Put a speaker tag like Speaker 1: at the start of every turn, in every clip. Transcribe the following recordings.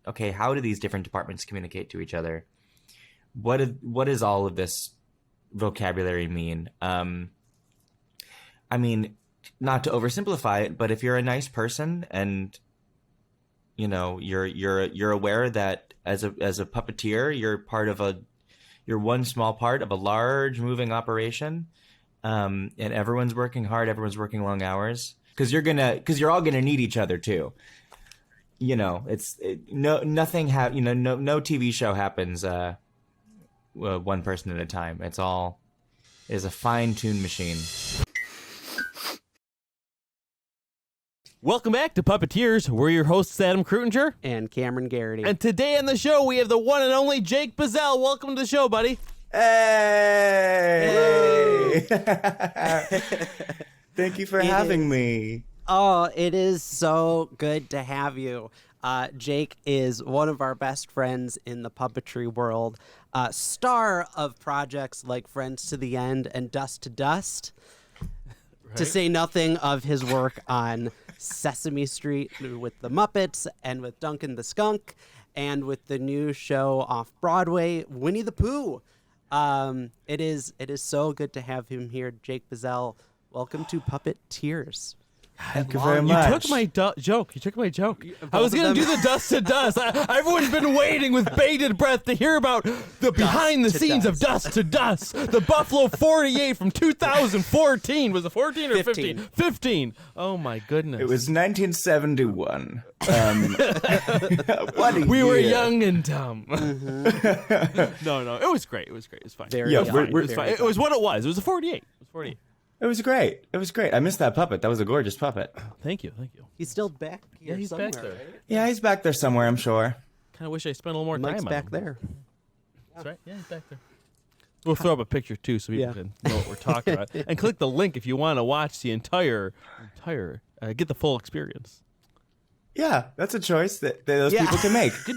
Speaker 1: okay, how do these different departments communicate to each other? What does all of this vocabulary mean? I mean, not to oversimplify it, but if you're a nice person and you're aware that as a puppeteer, you're one small part of a large moving operation, and everyone's working hard, everyone's working long hours, because you're all gonna need each other too. No TV show happens one person at a time. It is a fine-tuned machine.
Speaker 2: Welcome back to Puppeteers. We're your hosts, Adam Krutinger
Speaker 3: and Cameron Garrity.
Speaker 2: And today on the show, we have the one and only Jake Bazel. Welcome to the show, buddy.
Speaker 1: Hey! Thank you for having me.
Speaker 3: Oh, it is so good to have you. Jake is one of our best friends in the puppetry world, star of projects like Friends to the End and Dust to Dust, right? To say nothing of his work on Sesame Street with the Muppets and with Duncan the Skunk and with the new show off-Broadway, Winnie the Pooh. It is so good to have him here, Jake Bazel. Welcome to Puppeteers.
Speaker 1: Thank you very much.
Speaker 2: You took my joke. You took my joke. I was going to do the Dust to Dust. Everyone's been waiting with bated breath to hear about the behind the scenes of Dust to Dust. The Buffalo 48 from 2014. Was it 14 or 15? 15. Oh, my goodness.
Speaker 1: It was 1971. What a
Speaker 2: we
Speaker 1: year.
Speaker 2: were young and dumb. Mm-hmm. No. It was great. It was fine.
Speaker 3: It was
Speaker 2: fine. It was what it was. It was a 48. It was 48.
Speaker 1: It was great. I missed that puppet. That was a gorgeous puppet.
Speaker 2: Thank you.
Speaker 3: He's still back here.
Speaker 2: Yeah, he's
Speaker 3: somewhere,
Speaker 2: back there.
Speaker 3: Right?
Speaker 1: Yeah, he's back there somewhere, I'm sure.
Speaker 2: Kind of wish I spent a little more
Speaker 3: Mike's
Speaker 2: time
Speaker 3: back
Speaker 2: on him.
Speaker 3: there.
Speaker 2: That's right. Yeah, he's back there. We'll throw up a picture too, so people can know what we're talking about. And click the link if you want to watch the entire, get the full experience.
Speaker 1: Yeah, that's a choice that those people can make.
Speaker 2: You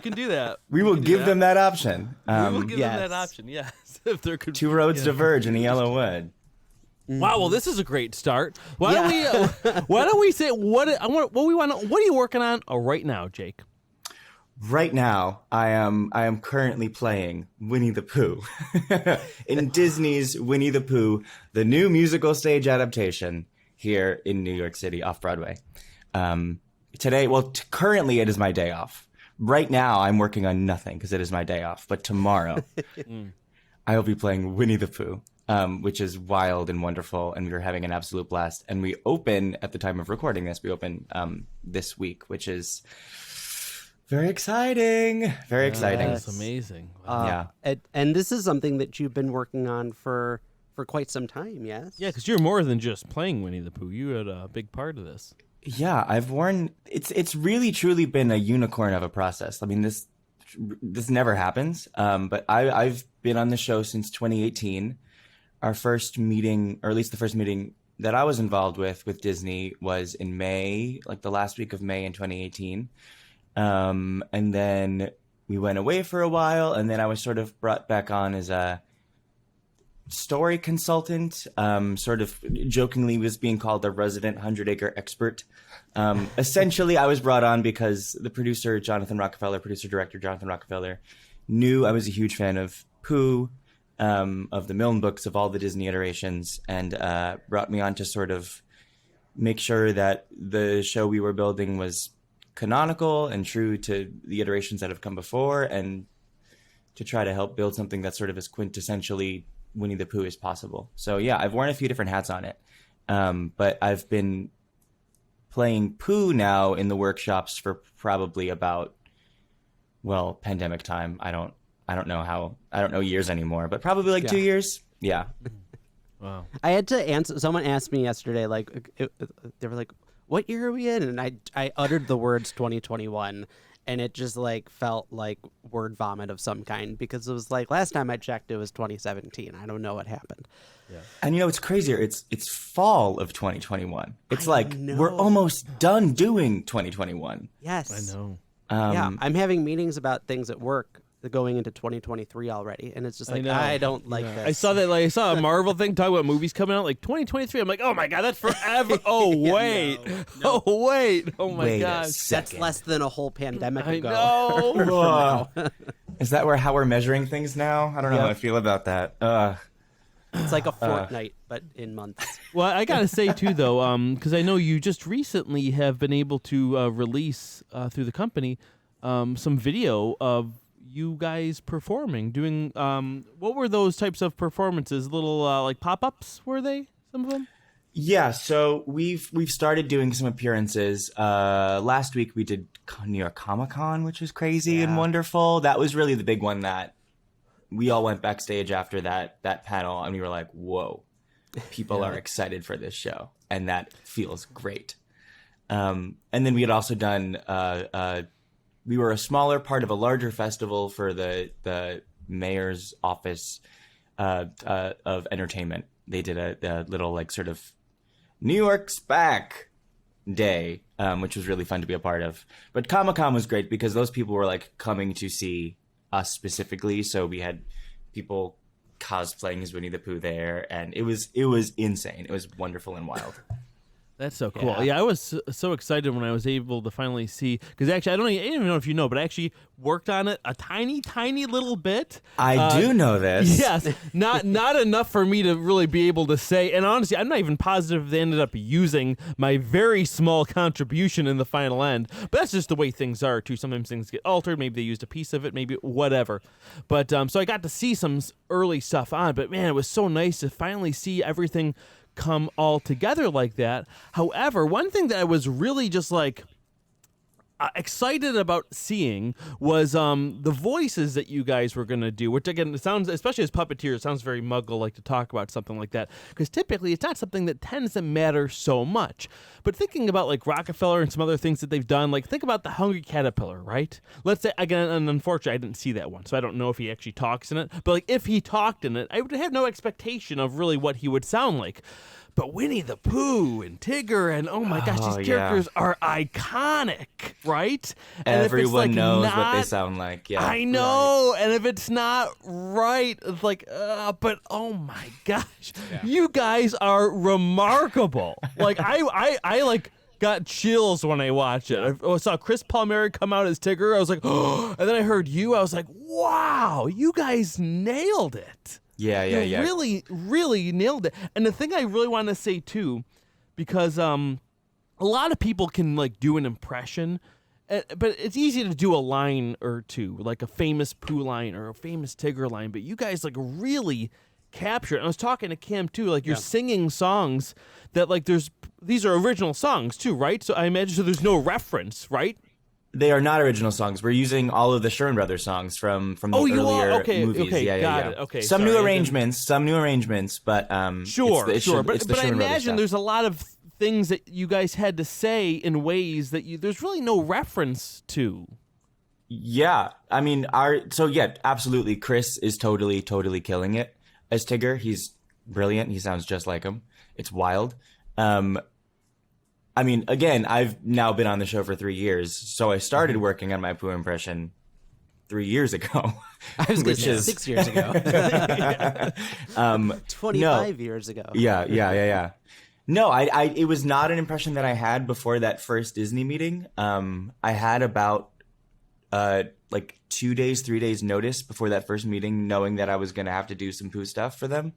Speaker 2: can do that.
Speaker 1: We will give them that option.
Speaker 2: We will give them that option. Yes, if there could
Speaker 1: two roads diverge in the yellow wood.
Speaker 2: Wow, well, this is a great start. Why don't we say what are you working on right now, Jake?
Speaker 1: Right now, I am currently playing Winnie the Pooh in Disney's Winnie the Pooh, the new musical stage adaptation here in New York City, off-Broadway. Currently it is my day off. Right now, I'm working on nothing because it is my day off. But tomorrow, I will be playing Winnie the Pooh. Which is wild and wonderful, and we were having an absolute blast. And we open, at the time of recording this, this week, which is very exciting. Very exciting.
Speaker 2: That's amazing.
Speaker 1: Wow.
Speaker 3: And this is something that you've been working on for quite some time, yes?
Speaker 2: Yeah, because you're more than just playing Winnie the Pooh. You had a big part of this.
Speaker 1: Yeah, it's really truly been a unicorn of a process. I mean, this never happens, but I've been on the show since 2018. Our first meeting, or at least the first meeting that I was involved with Disney, was in May, like the last week of May in 2018. And then we went away for a while, and then I was sort of brought back on as a story consultant, sort of jokingly was being called the resident 100-acre expert. Essentially, I was brought on because the producer, producer-director Jonathan Rockefeller, knew I was a huge fan of Pooh, of the Milne books, of all the Disney iterations, and brought me on to sort of make sure that the show we were building was canonical and true to the iterations that have come before, and to try to help build something that's sort of as quintessentially Winnie the Pooh as possible. So yeah, I've worn a few different hats on it, but I've been playing Pooh now in the workshops for probably about, pandemic time. I don't know years anymore, but probably 2 years. Yeah.
Speaker 2: Wow.
Speaker 3: I had to answer. Someone asked me yesterday, they were like, "What year are we in?" And I uttered the words 2021, and it just felt like word vomit of some kind, because it was last time I checked, it was 2017. I don't know what happened.
Speaker 1: Yeah. And it's crazier. It's fall of 2021. It's we're almost done doing 2021.
Speaker 3: Yes.
Speaker 2: I know.
Speaker 3: Yeah, I'm having meetings about things at work going into 2023 already, and it's just like
Speaker 2: know.
Speaker 3: I don't like this.
Speaker 2: I saw that. Like, I saw a Marvel thing talking about movies coming out like 2023. I'm like, oh my god, that's forever. Oh wait,
Speaker 3: no.
Speaker 2: oh wait, oh my
Speaker 1: Wait a
Speaker 2: gosh.
Speaker 3: That's
Speaker 1: second.
Speaker 3: less than a whole pandemic
Speaker 2: I
Speaker 3: ago.
Speaker 2: know.
Speaker 1: Is that how we're measuring things now? I don't know how I feel about that.
Speaker 3: It's like a fortnight, but in months.
Speaker 2: Well, I gotta say too, though, because I know you just recently have been able to release through the company some video of you guys performing, doing what were those types of performances? Little like pop-ups, were they? Some of them?
Speaker 1: Yeah, so we've started doing some appearances. Last week we did New York Comic-Con, which was crazy and wonderful. That was really the big one that we all went backstage after that panel, and we were like, whoa, people are excited for this show, and that feels great. And then we had also done we were a smaller part of a larger festival for the mayor's office of entertainment. They did a little like sort of New York's back day, which was really fun to be a part of. But Comic-Con was great because those people were like coming to see us specifically. So we had people cosplaying as Winnie the Pooh there, and it was insane. It was wonderful and wild.
Speaker 2: That's so cool. Yeah, I was so excited when I was able to finally see, because actually, I don't even know if you know, but I actually worked on it a tiny, tiny little bit.
Speaker 1: I do know this.
Speaker 2: Yes, not enough for me to really be able to say. And honestly, I'm not even positive if they ended up using my very small contribution in the final end. But that's just the way things are, too. Sometimes things get altered. Maybe they used a piece of it, maybe whatever. But so I got to see some early stuff on. But man, it was so nice to finally see everything come all together like that. However, one thing that I was really just like excited about seeing was the voices that you guys were going to do, which again, it sounds, especially as puppeteers, it sounds very Muggle-like to talk about something like that, because typically it's not something that tends to matter so much. But thinking about like Rockefeller and some other things that they've done, like think about the Hungry Caterpillar, right? Let's say, again, and unfortunately I didn't see that one, so I don't know if he actually talks in it, but like if he talked in it, I would have no expectation of really what he would sound like. But Winnie the Pooh and Tigger and oh my gosh, these characters are iconic, right? And
Speaker 1: Everyone knows what they
Speaker 2: not,
Speaker 1: sound like. Yeah,
Speaker 2: I know, and if it's not right, it's like, but oh my gosh, you guys are remarkable. Like I like got chills when I watched it. I saw Chris Palmieri come out as Tigger. I was like, oh, and then I heard you. I was like, wow, you guys nailed it.
Speaker 1: Yeah.
Speaker 2: Really, really nailed it. And the thing I really want to say too, because a lot of people can like do an impression, but it's easy to do a line or two, like a famous Pooh line or a famous Tigger line. But you guys like really capture it. And I was talking to Cam too, like you're singing songs that like these are original songs too, right? So I imagine so there's no reference, right?
Speaker 1: They are not original songs. We're using all of the Sherman Brothers songs from the earlier movies.
Speaker 2: Okay,
Speaker 1: yeah.
Speaker 2: got it. Okay,
Speaker 1: some new arrangements, but
Speaker 2: sure. But I imagine
Speaker 1: stuff.
Speaker 2: there's a lot of things that you guys had to say in ways that there's really no reference to.
Speaker 1: Yeah, I mean, absolutely. Chris is totally killing it as Tigger. He's brilliant. He sounds just like him. It's wild. I mean, again, I've now been on the show for 3 years, so I started working on my Pooh impression 3 years ago.
Speaker 3: I was going to say 6 years ago. 25 years ago.
Speaker 1: Yeah. No, it was not an impression that I had before that first Disney meeting. I had about 2 days, 3 days notice before that first meeting, knowing that I was going to have to do some Pooh stuff for them.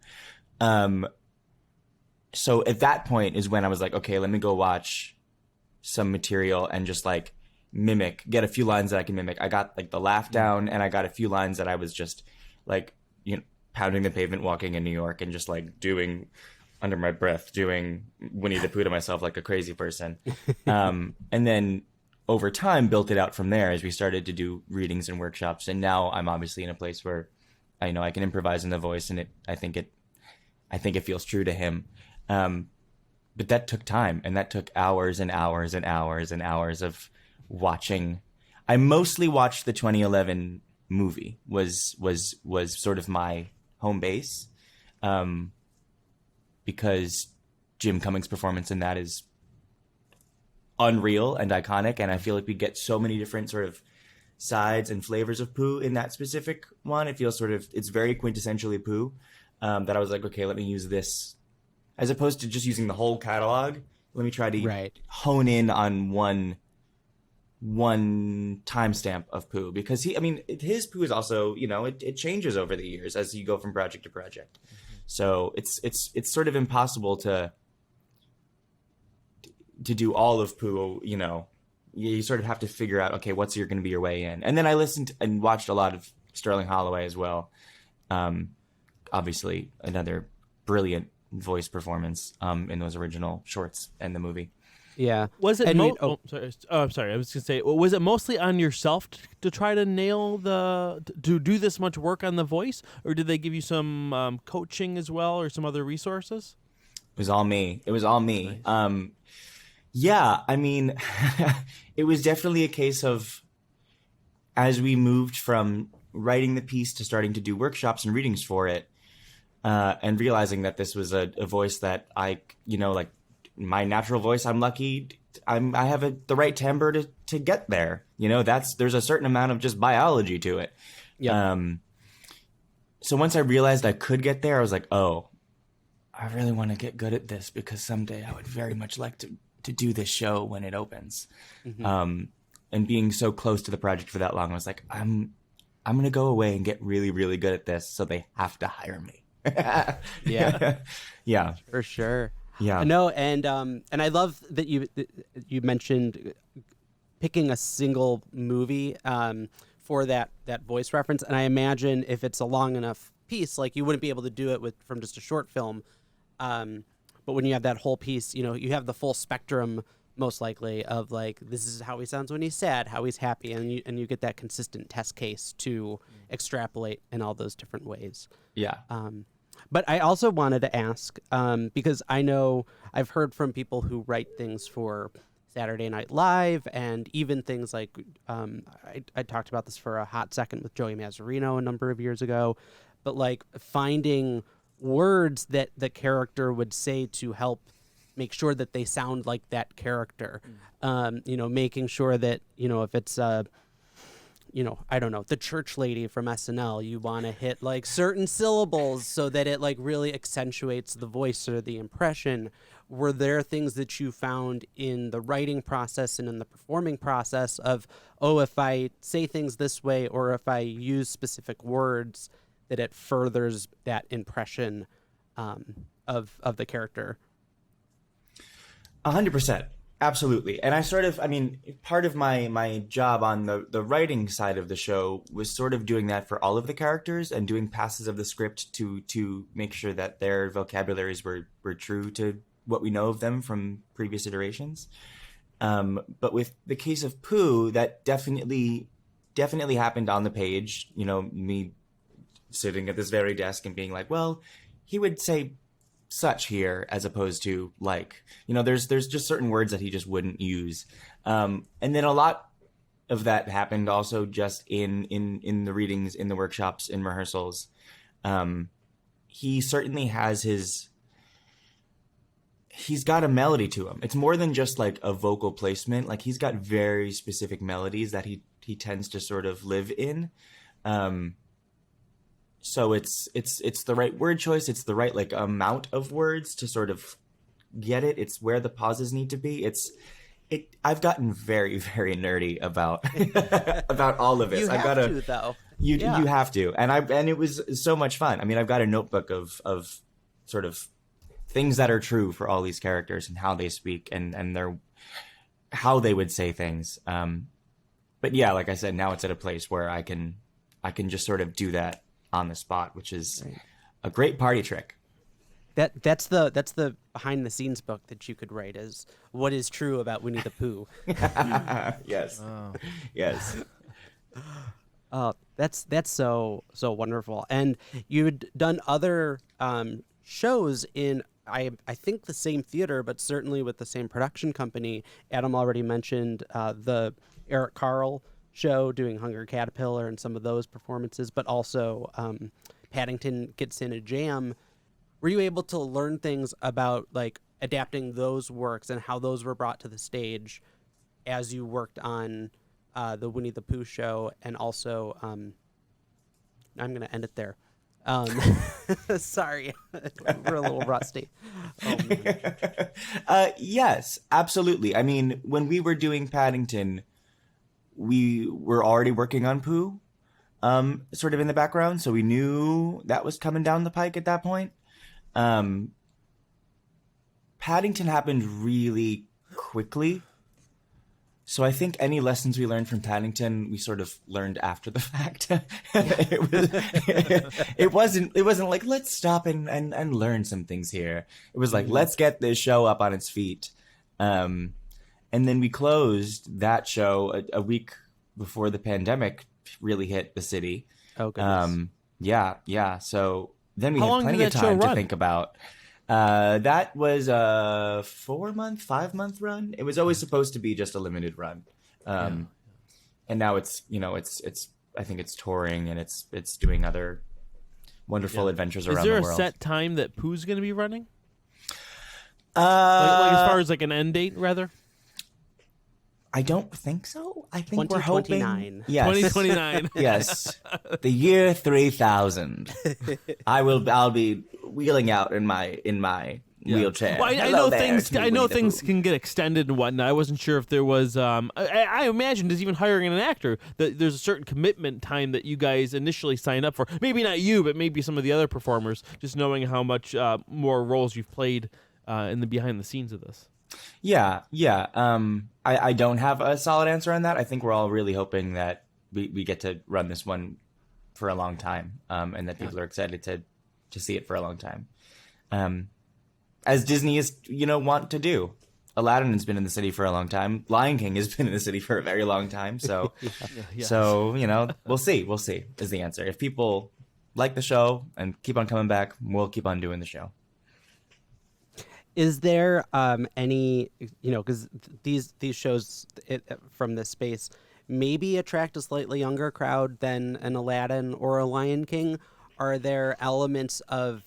Speaker 1: So at that point is when I was like, okay, let me go watch some material and just like get a few lines that I can mimic. I got like the laugh down, and I got a few lines that I was just like, pounding the pavement, walking in New York, and just like doing under my breath, doing Winnie the Pooh to myself like a crazy person. And then over time built it out from there as we started to do readings and workshops. And now I'm obviously in a place where I know I can improvise in the voice, and I think it feels true to him. But that took time, and that took hours and hours and hours and hours of watching. I mostly watched the 2011 movie was sort of my home base, because Jim Cummings' performance in that is unreal and iconic, and I feel like we get so many different sort of sides and flavors of Pooh in that specific one. It feels it's very quintessentially Pooh. That I was like, okay, let me use this as opposed to just using the whole catalog. Let me try to hone in on one timestamp of Pooh, because his Pooh is also, it changes over the years as you go from project to project. So it's sort of impossible to do all of Pooh. You sort of have to figure out, okay, what's going to be your way in. And then I listened and watched a lot of Sterling Holloway as well. Obviously another brilliant voice performance in those original shorts and the movie.
Speaker 3: Yeah.
Speaker 2: Was it? Sorry. I was gonna say, was it mostly on yourself to try to nail to do this much work on the voice, or did they give you some coaching as well, or some other resources?
Speaker 1: It was all me. Nice. Yeah, it was definitely a case of, as we moved from writing the piece to starting to do workshops and readings for it, and realizing that this was a voice that like my natural voice, I'm lucky I have the right timbre to get there. There's a certain amount of just biology to it.
Speaker 3: Yeah.
Speaker 1: So once I realized I could get there, I was like, oh, I really want to get good at this, because someday I would very much like to do this show when it opens. Mm-hmm. And being so close to the project for that long, I was like, I'm going to go away and get really, really good at this, so they have to hire me.
Speaker 3: Yeah.
Speaker 1: Yeah.
Speaker 3: For sure.
Speaker 1: Yeah.
Speaker 3: No, and I love that you mentioned picking a single movie for that voice reference, and I imagine if it's a long enough piece, like, you wouldn't be able to do it from just a short film. But when you have that whole piece, you have the full spectrum, most likely, of like, this is how he sounds when he's sad, how he's happy, and you get that consistent test case to extrapolate in all those different ways.
Speaker 1: Yeah.
Speaker 3: But I also wanted to ask, because I know I've heard from people who write things for Saturday Night Live, and even things like, I talked about this for a hot second with Joey Mazzarino a number of years ago, but like finding words that the character would say to help make sure that they sound like that character. Making sure that, if it's I don't know, the church lady from SNL, you want to hit like certain syllables so that it like really accentuates the voice or the impression. Were there things that you found in the writing process and in the performing process of, if I say things this way, or if I use specific words, that it furthers that impression of the character?
Speaker 1: 100%. Absolutely. And part of my job on the writing side of the show was sort of doing that for all of the characters, and doing passes of the script to make sure that their vocabularies were true to what we know of them from previous iterations. But with the case of Pooh, that definitely happened on the page. Me sitting at this very desk and being like, well, he would say such here as opposed to like, there's just certain words that he just wouldn't use. And then a lot of that happened also just in the readings, in the workshops, in rehearsals. He certainly has he's got a melody to him. It's more than just like a vocal placement. Like, he's got very specific melodies that he tends to sort of live in. So it's the right word choice. It's the right like amount of words to sort of get it. It's where the pauses need to be. I've gotten very, very nerdy about about all of it.
Speaker 3: You have to, though.
Speaker 1: You have to. And it was so much fun. I've got a notebook of sort of things that are true for all these characters and how they speak and how they would say things. But yeah, like I said, now it's at a place where I can just sort of do that on the spot, which is a great party trick.
Speaker 3: That's the behind the scenes book that you could write, is what is true about Winnie the Pooh.
Speaker 1: Yes. Oh. Yes.
Speaker 3: Oh, that's so wonderful. And you'd done other shows in I think the same theater, but certainly with the same production company. Adam already mentioned the Eric Carle show, doing Hunger Caterpillar and some of those performances, but also Paddington Gets in a Jam. Were you able to learn things about like adapting those works and how those were brought to the stage as you worked on the Winnie the Pooh show, and also I'm going to end it there. Sorry, we're a little rusty. Oh, man.
Speaker 1: Yes, absolutely. I mean, when we were doing Paddington, we were already working on Pooh, sort of in the background, so we knew that was coming down the pike at that point. Paddington happened really quickly. So I think any lessons we learned from Paddington, we sort of learned after the fact. It wasn't like, let's stop and learn some things here. It was like, let's get this show up on its feet. And then we closed that show a week before the pandemic really hit the city.
Speaker 3: Oh, goodness.
Speaker 1: Yeah. So then we
Speaker 2: How
Speaker 1: had
Speaker 2: long
Speaker 1: plenty
Speaker 2: did
Speaker 1: of
Speaker 2: that show
Speaker 1: time to
Speaker 2: run?
Speaker 1: think about. That was a 5-month run. It was always supposed to be just a limited run. And now it's I think it's touring and it's doing other wonderful adventures around the world.
Speaker 2: Is there a set time that Pooh's going to be running? Like as far as like an end date, rather?
Speaker 1: I don't think so. I think we're hoping
Speaker 3: 2029.
Speaker 1: Yes.
Speaker 2: 2029.
Speaker 1: Yes. The year 3000. I'll be wheeling out in my wheelchair.
Speaker 2: Well, I
Speaker 1: Hello
Speaker 2: know
Speaker 1: there,
Speaker 2: things.
Speaker 1: to me,
Speaker 2: I know
Speaker 1: Winnie the
Speaker 2: things
Speaker 1: Pooh.
Speaker 2: can get extended and whatnot. I wasn't sure if there was. I imagine there's even hiring an actor. That there's a certain commitment time that you guys initially sign up for. Maybe not you, but maybe some of the other performers. Just knowing how much more roles you've played in the behind the scenes of this.
Speaker 1: Yeah. I don't have a solid answer on that. I think we're all really hoping that we get to run this one for a long time, and that people are excited to see it for a long time. As Disney is, want to do. Aladdin has been in the city for a long time. Lion King has been in the city for a very long time. So, so we'll see. We'll see is the answer. If people like the show and keep on coming back, we'll keep on doing the show.
Speaker 3: Is there any, because these shows from this space maybe attract a slightly younger crowd than an Aladdin or a Lion King? Are there elements of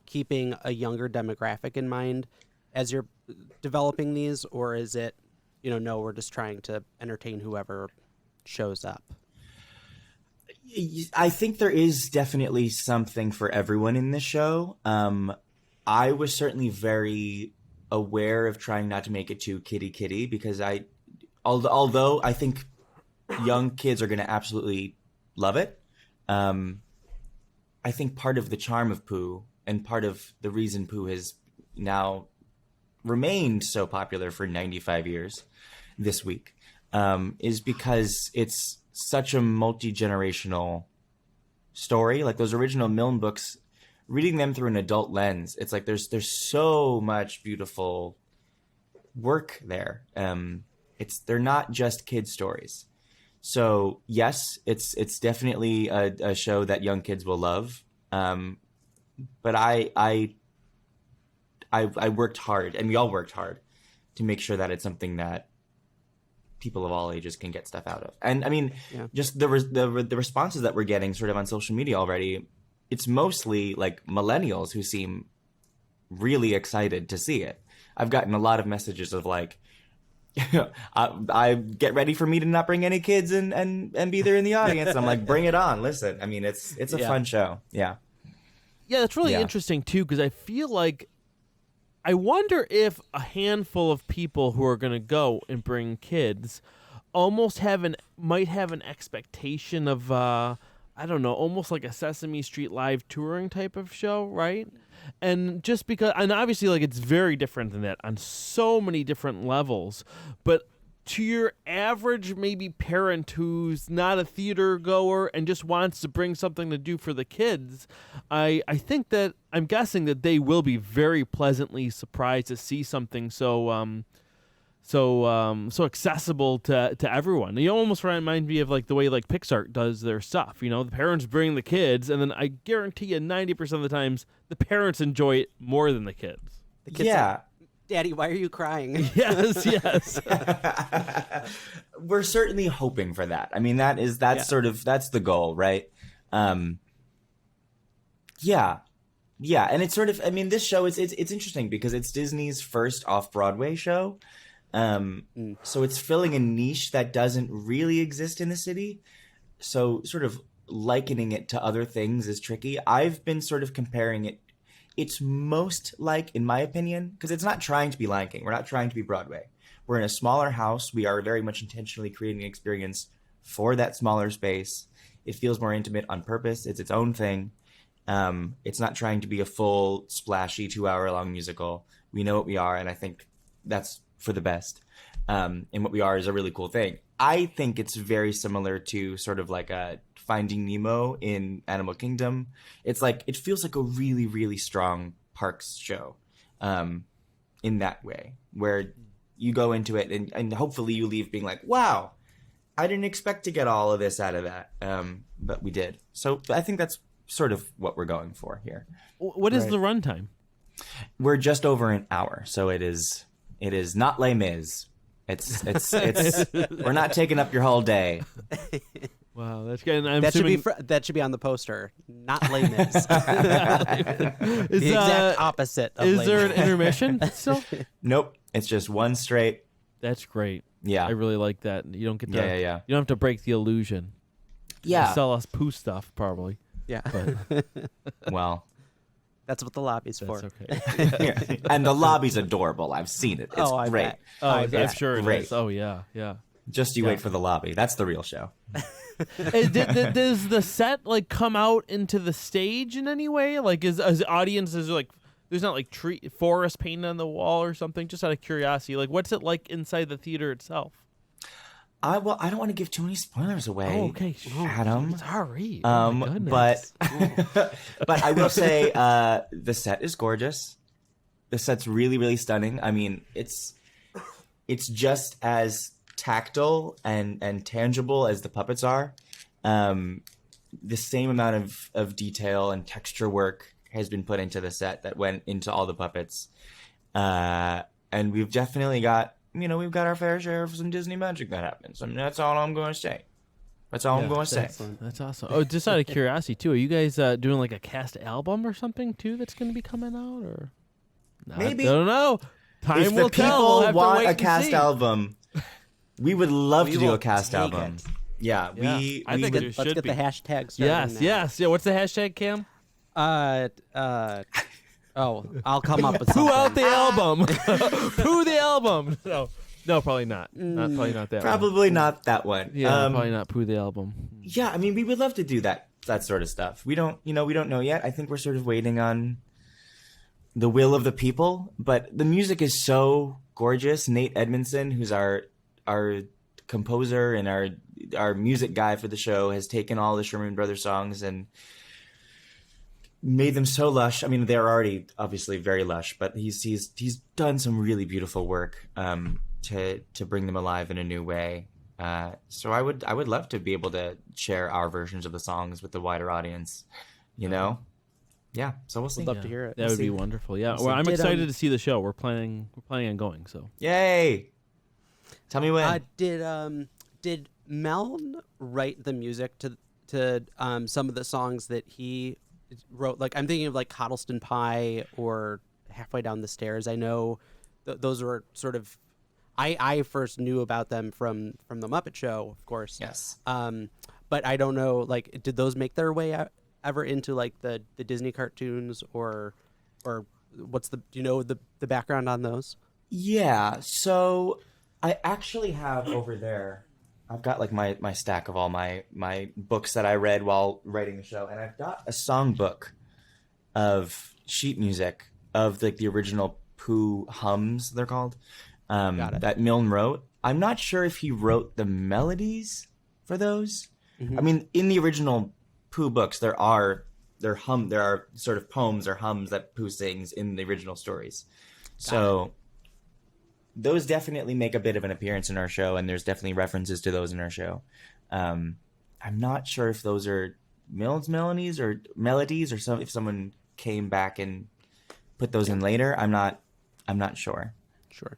Speaker 3: keeping a younger demographic in mind as you're developing these, or is it, no, we're just trying to entertain whoever shows up?
Speaker 1: I think there is definitely something for everyone in this show. I was certainly very aware of trying not to make it too kitty because although I think young kids are going to absolutely love it, I think part of the charm of Pooh and part of the reason Pooh has now remained so popular for 95 years this week is because it's such a multi-generational story. Like those original Milne books, reading them through an adult lens, it's like there's so much beautiful work there. They're not just kid stories. So yes, it's definitely a show that young kids will love. But I worked hard, and we all worked hard to make sure that it's something that people of all ages can get stuff out of. And I mean, just the responses that we're getting sort of on social media already, it's mostly like millennials who seem really excited to see it. I've gotten a lot of messages of like, I get ready for me to not bring any kids and be there in the audience. I'm like, bring it on. Listen, I mean, it's a fun show. Yeah.
Speaker 2: Yeah, that's really interesting too, because I feel like I wonder if a handful of people who are going to go and bring kids almost might have an expectation of I don't know, almost like a Sesame Street live touring type of show, right? And just because, and obviously, like, it's very different than that on so many different levels, but to your average maybe parent who's not a theater goer and just wants to bring something to do for the kids, I think that, I'm guessing that they will be very pleasantly surprised to see something so accessible to everyone. You almost remind me of like the way like Pixar does their stuff. The parents bring the kids, and then I guarantee you 90% of the times the parents enjoy it more than the kids.
Speaker 3: The kids say, Daddy, why are you crying?
Speaker 2: Yes.
Speaker 1: We're certainly hoping for that. I mean, that's the goal, right? Yeah, and it's sort of, I mean, this show is it's interesting because it's Disney's first off-Broadway show. So it's filling a niche that doesn't really exist in the city. So sort of likening it to other things is tricky. I've been sort of comparing it. It's most like, in my opinion, because it's not trying to be Lion King. We're not trying to be Broadway. We're in a smaller house. We are very much intentionally creating an experience for that smaller space. It feels more intimate on purpose. It's its own thing. It's not trying to be a full, splashy 2-hour-long musical. We know what we are, and I think that's for the best. And what we are is a really cool thing. I think it's very similar to sort of like a Finding Nemo in Animal Kingdom. It's like, it feels like a really, really strong parks show in that way, where you go into it and hopefully you leave being like, wow, I didn't expect to get all of this out of that. But we did. So I think that's sort of what we're going for here.
Speaker 2: What is the runtime?
Speaker 1: We're just over an hour. So it is not Les Mis. It's we're not taking up your whole day.
Speaker 2: Wow, that's good. And
Speaker 3: that should be on the poster. Not Les Mis. The exact opposite of
Speaker 2: Is
Speaker 3: Les
Speaker 2: there an
Speaker 3: Mis.
Speaker 2: intermission still?
Speaker 1: Nope. It's just one straight.
Speaker 2: That's great.
Speaker 1: Yeah.
Speaker 2: I really like that. You don't get to,
Speaker 1: Yeah.
Speaker 2: You don't have to break the illusion.
Speaker 1: Yeah.
Speaker 2: You sell us poo stuff, probably.
Speaker 3: Yeah.
Speaker 2: But
Speaker 1: Well,
Speaker 3: that's what the lobby's for.
Speaker 2: that's okay.
Speaker 1: and the lobby's adorable. I've seen it. It's
Speaker 3: I
Speaker 1: great.
Speaker 3: bet.
Speaker 2: Oh, I'm
Speaker 3: bet.
Speaker 2: sure it
Speaker 1: Great.
Speaker 2: is. Oh, yeah.
Speaker 1: Just you wait for the lobby. That's the real show.
Speaker 2: Does the set like come out into the stage in any way? Like, is audiences like, there's not like forest painted on the wall or something? Just out of curiosity, like, what's it like inside the theater itself?
Speaker 1: I don't want to give too many spoilers away.
Speaker 2: Oh, okay,
Speaker 1: Adam.
Speaker 2: Sorry. Oh, my
Speaker 1: But
Speaker 2: goodness.
Speaker 1: but I will say the set is gorgeous. The set's really, really stunning. I mean, it's just as tactile and tangible as the puppets are. The same amount of detail and texture work has been put into the set that went into all the puppets. And we've definitely got, we've got our fair share of some Disney magic that happens. I mean, that's all I'm going to say. That's all I'm going to say.
Speaker 2: That's awesome. Oh, just out of curiosity too, are you guys doing like a cast album or something too that's going to be coming out, or
Speaker 1: Maybe.
Speaker 2: I don't know. Time
Speaker 1: If
Speaker 2: will
Speaker 1: the people
Speaker 2: tell. We'll have to
Speaker 1: want
Speaker 2: wait
Speaker 1: a
Speaker 2: and
Speaker 1: cast
Speaker 2: see.
Speaker 1: album, we would love to do
Speaker 3: will
Speaker 1: a cast
Speaker 3: take
Speaker 1: album.
Speaker 3: it.
Speaker 1: Yeah,
Speaker 2: Yeah. I think
Speaker 3: Let's
Speaker 2: should
Speaker 3: get
Speaker 2: be.
Speaker 3: the hashtag started.
Speaker 2: Yes,
Speaker 3: now.
Speaker 2: yes. Yeah. What's the hashtag, Cam?
Speaker 3: I'll come up with
Speaker 2: Poo
Speaker 3: something.
Speaker 2: out the album. Poo the album. No, probably not. Probably not that.
Speaker 1: Probably not that one.
Speaker 2: Yeah, probably not Poo the album.
Speaker 1: Yeah, I mean, we would love to do that sort of stuff. We don't know yet. I think we're sort of waiting on the will of the people. But the music is so gorgeous. Nate Edmondson, who's our composer and our music guy for the show, has taken all the Sherman Brothers songs and made them so lush. I mean, they're already obviously very lush, but he's done some really beautiful work to bring them alive in a new way. So I would love to be able to share our versions of the songs with the wider audience. Yeah. So we'll see.
Speaker 3: Would love to hear it.
Speaker 2: That would be wonderful. Yeah. Well, I'm
Speaker 3: Did,
Speaker 2: excited to see the show. We're planning on going. So.
Speaker 1: Yay! Tell me when.
Speaker 3: Did Meln write the music to some of the songs that he wrote? Like, I'm thinking of like Coddleston Pie or Halfway Down the Stairs. I know those were sort of. I first knew about them from the Muppet Show, of course.
Speaker 1: Yes.
Speaker 3: But I don't know. Like, did those make their way out ever into like the Disney cartoons or what's do you know the background on those?
Speaker 1: Yeah. So I actually have over there. I've got like my stack of all my books that I read while writing the show, and I've got a songbook of sheet music of like the original Pooh hums, they're called, that Milne wrote. I'm not sure if he wrote the melodies for those. Mm-hmm. I mean, in the original Pooh books, there are sort of poems or hums that Pooh sings in the original stories. So those definitely make a bit of an appearance in our show, and there's definitely references to those in our show. I'm not sure if those are Milne's melodies or if someone came back and put those in later. I'm not sure.
Speaker 3: Sure.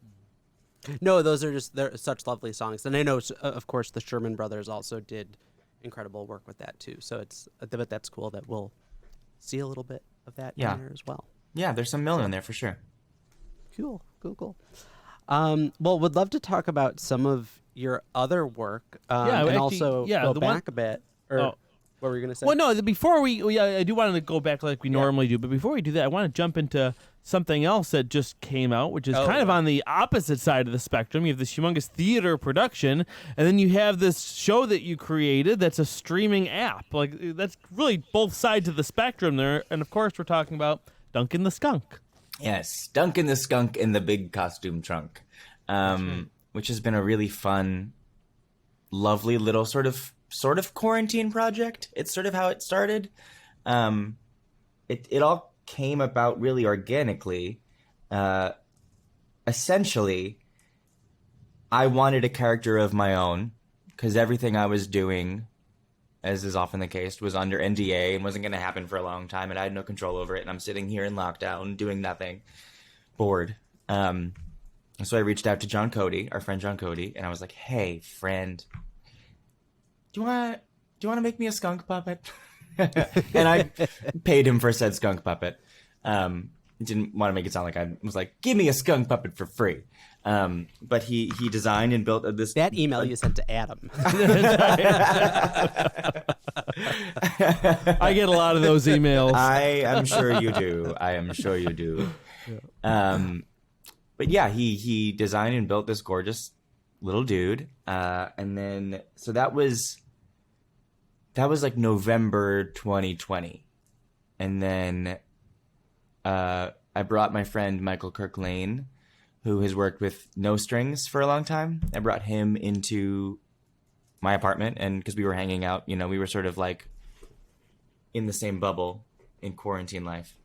Speaker 3: No, they're such lovely songs, and I know, of course, the Sherman Brothers also did incredible work with that too. So but that's cool that we'll see a little bit of that in there as well.
Speaker 1: Yeah, there's some Milne in there for sure.
Speaker 3: Cool. Well, would love to talk about some of your other work, and
Speaker 2: actually,
Speaker 3: also go
Speaker 2: the
Speaker 3: back a bit. Or what were you going to say?
Speaker 2: Well, no, before I do want to go back like we normally do, but before we do that, I want to jump into something else that just came out, which is kind of on the opposite side of the spectrum. You have this humongous theater production, and then you have this show that you created that's a streaming app. Like, that's really both sides of the spectrum there. And, of course, we're talking about Duncan the Skunk.
Speaker 1: Yes, Duncan the Skunk in the big costume trunk, which has been a really fun, lovely little sort of quarantine project. It's sort of how it started. It all came about really organically. Essentially, I wanted a character of my own because everything I was doing, as is often the case, was under NDA and wasn't going to happen for a long time, and I had no control over it, and I'm sitting here in lockdown doing nothing, bored. So I reached out to John Cody, our friend John Cody, and I was like, "Hey, friend, do you want to make me a skunk puppet?" And I paid him for said skunk puppet. Didn't want to make it sound like I was like, "Give me a skunk puppet for free." But he designed and built this.
Speaker 3: That email you sent to Adam.
Speaker 2: I get a lot of those emails.
Speaker 1: I am sure you do. Yeah. But yeah, he designed and built this gorgeous little dude. And then, so that was like November 2020. And then I brought my friend Michael Kirklane, who has worked with No Strings for a long time. I brought him into my apartment, and because we were hanging out, we were sort of like in the same bubble in quarantine life.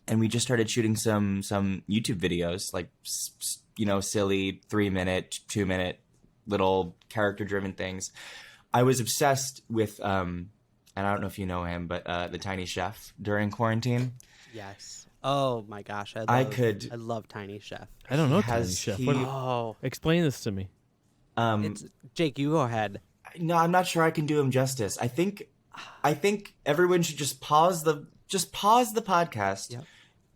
Speaker 1: And we just started shooting some YouTube videos, like, silly 3-minute, 2-minute little character-driven things. I was obsessed with, and I don't know if you know him, but the Tiny Chef during quarantine.
Speaker 3: Yes. Oh my gosh, I love Tiny Chef.
Speaker 2: I don't know Tiny Chef. Explain this to me.
Speaker 3: Jake, you go ahead.
Speaker 1: No, I'm not sure I can do him justice. I think everyone should just pause the podcast. Yep.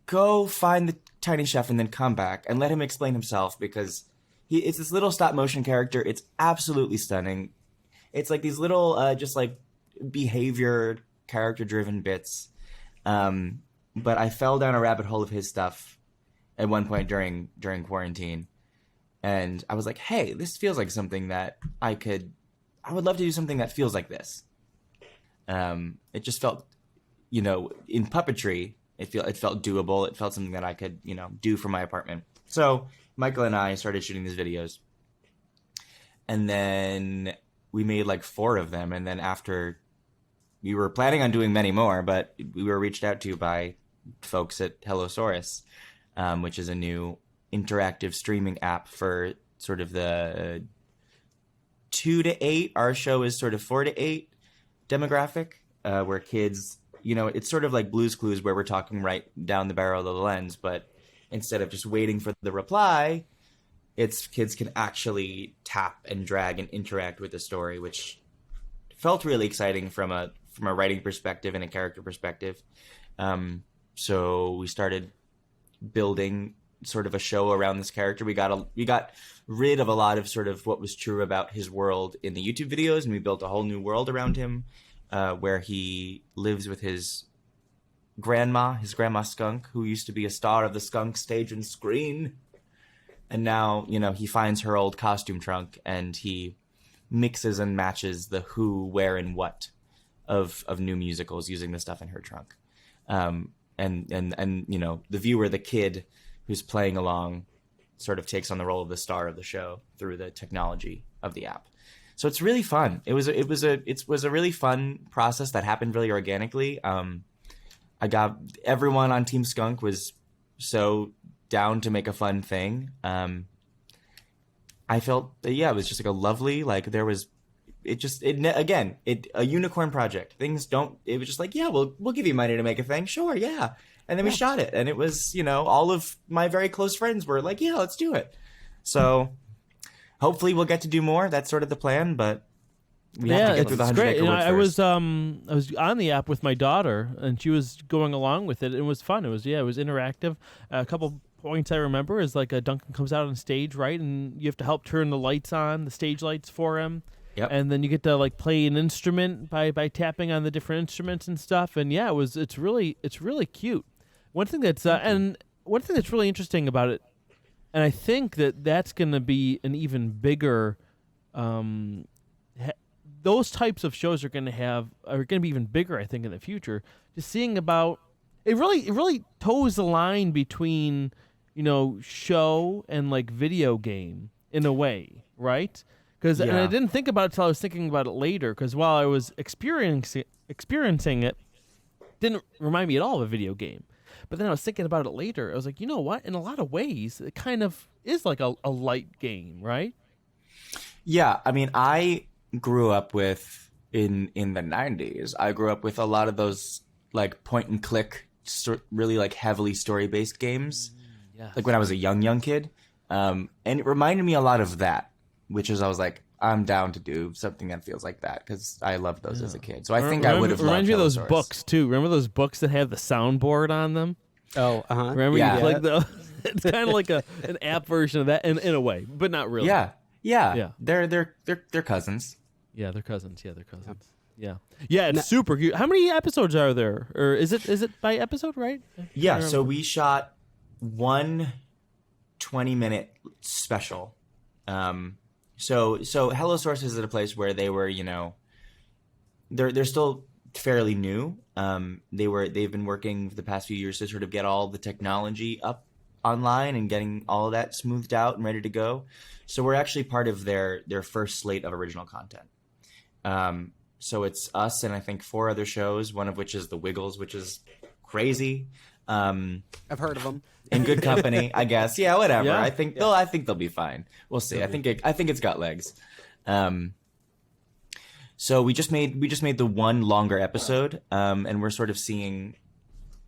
Speaker 1: Go find the Tiny Chef and then come back and let him explain himself, because it's this little stop motion character. It's absolutely stunning. It's like these little just like behavior character driven bits. But I fell down a rabbit hole of his stuff at one point during quarantine, and I was like, "Hey, this feels like something that I would love to do something that feels like this." It just felt, in puppetry, it felt doable. It felt something that I could, do for my apartment. So Michael and I started shooting these videos, and then we made like 4 of them. And then after, we were planning on doing many more, but we were reached out to by folks at Hellosaurus, which is a new interactive streaming app for sort of the 2 to 8. Our show is sort of 4 to 8 demographic, where kids, it's sort of like Blue's Clues, where we're talking right down the barrel of the lens, but instead of just waiting for the reply, kids can actually tap and drag and interact with the story, which felt really exciting from a writing perspective and a character perspective. So we started building sort of a show around this character. We got rid of a lot of sort of what was true about his world in the YouTube videos, and we built a whole new world around him, where he lives with his grandma Skunk, who used to be a star of the Skunk stage and screen. And now, he finds her old costume trunk, and he mixes and matches the who, where, and what of new musicals using the stuff in her trunk. And the viewer, the kid who's playing along, sort of takes on the role of the star of the show through the technology of the app. So it's really fun. It was a really fun process that happened really organically. I got everyone on Team Skunk was so down to make a fun thing. I felt it was just like a lovely, like, there was a unicorn project. It was just like, we'll give you money to make a thing. Sure. Yeah. And then we shot it, and it was, all of my very close friends were like, yeah, let's do it. So hopefully we'll get to do more. That's sort of the plan, but we have to get through the 100 acre wood first.
Speaker 2: I was on the app with my daughter, and she was going along with it. It was fun. It was interactive. A couple points I remember is like Duncan comes out on stage, right, and you have to help turn the lights on, the stage lights for him.
Speaker 1: Yep.
Speaker 2: And then you get to like play an instrument by tapping on the different instruments and stuff. And yeah, it's really cute. One thing that's really interesting about it, and I think that's going to be an even bigger. Those types of shows are going to be even bigger, I think, in the future. Just seeing about it really toes the line between show and like video game in a way, right? Because and I didn't think about it until I was thinking about it later. Because while I was experiencing it, didn't remind me at all of a video game. But then I was thinking about it later. I was like, you know what? In a lot of ways, it kind of is like a light game, right?
Speaker 1: Yeah, I mean, I grew up with in the 90s. I grew up with a lot of those like point and click, really like heavily story based games.
Speaker 2: Yes.
Speaker 1: Like when I was a young kid, and it reminded me a lot of that. Which is, I was like, I'm down to do something that feels like that because I loved those as a kid. So I think I would have loved
Speaker 2: reminds me of those
Speaker 1: Hellosaurus.
Speaker 2: books too. Remember those books that have the soundboard on them?
Speaker 3: Oh, uh-huh.
Speaker 2: Remember
Speaker 1: Yeah.
Speaker 2: you like it's kind of like an app version of that in a way, but not really.
Speaker 1: Yeah. They're cousins.
Speaker 2: Yeah, they're cousins. Yeah, it's super cute. How many episodes are there, or is it by episode, right?
Speaker 1: Yeah, so we shot one 20-minute special. So Hellosaurus is at a place where they were, they're still fairly new. They've been working for the past few years to sort of get all the technology up online and getting all of that smoothed out and ready to go. So we're actually part of their first slate of original content. So it's us and I think 4 other shows, one of which is The Wiggles, which is crazy.
Speaker 3: I've heard of them.
Speaker 1: In good company, I guess. Yeah, whatever.
Speaker 2: Yeah.
Speaker 1: I think they'll be fine. We'll see. I think it's got legs. So we just made the one longer episode, and we're sort of seeing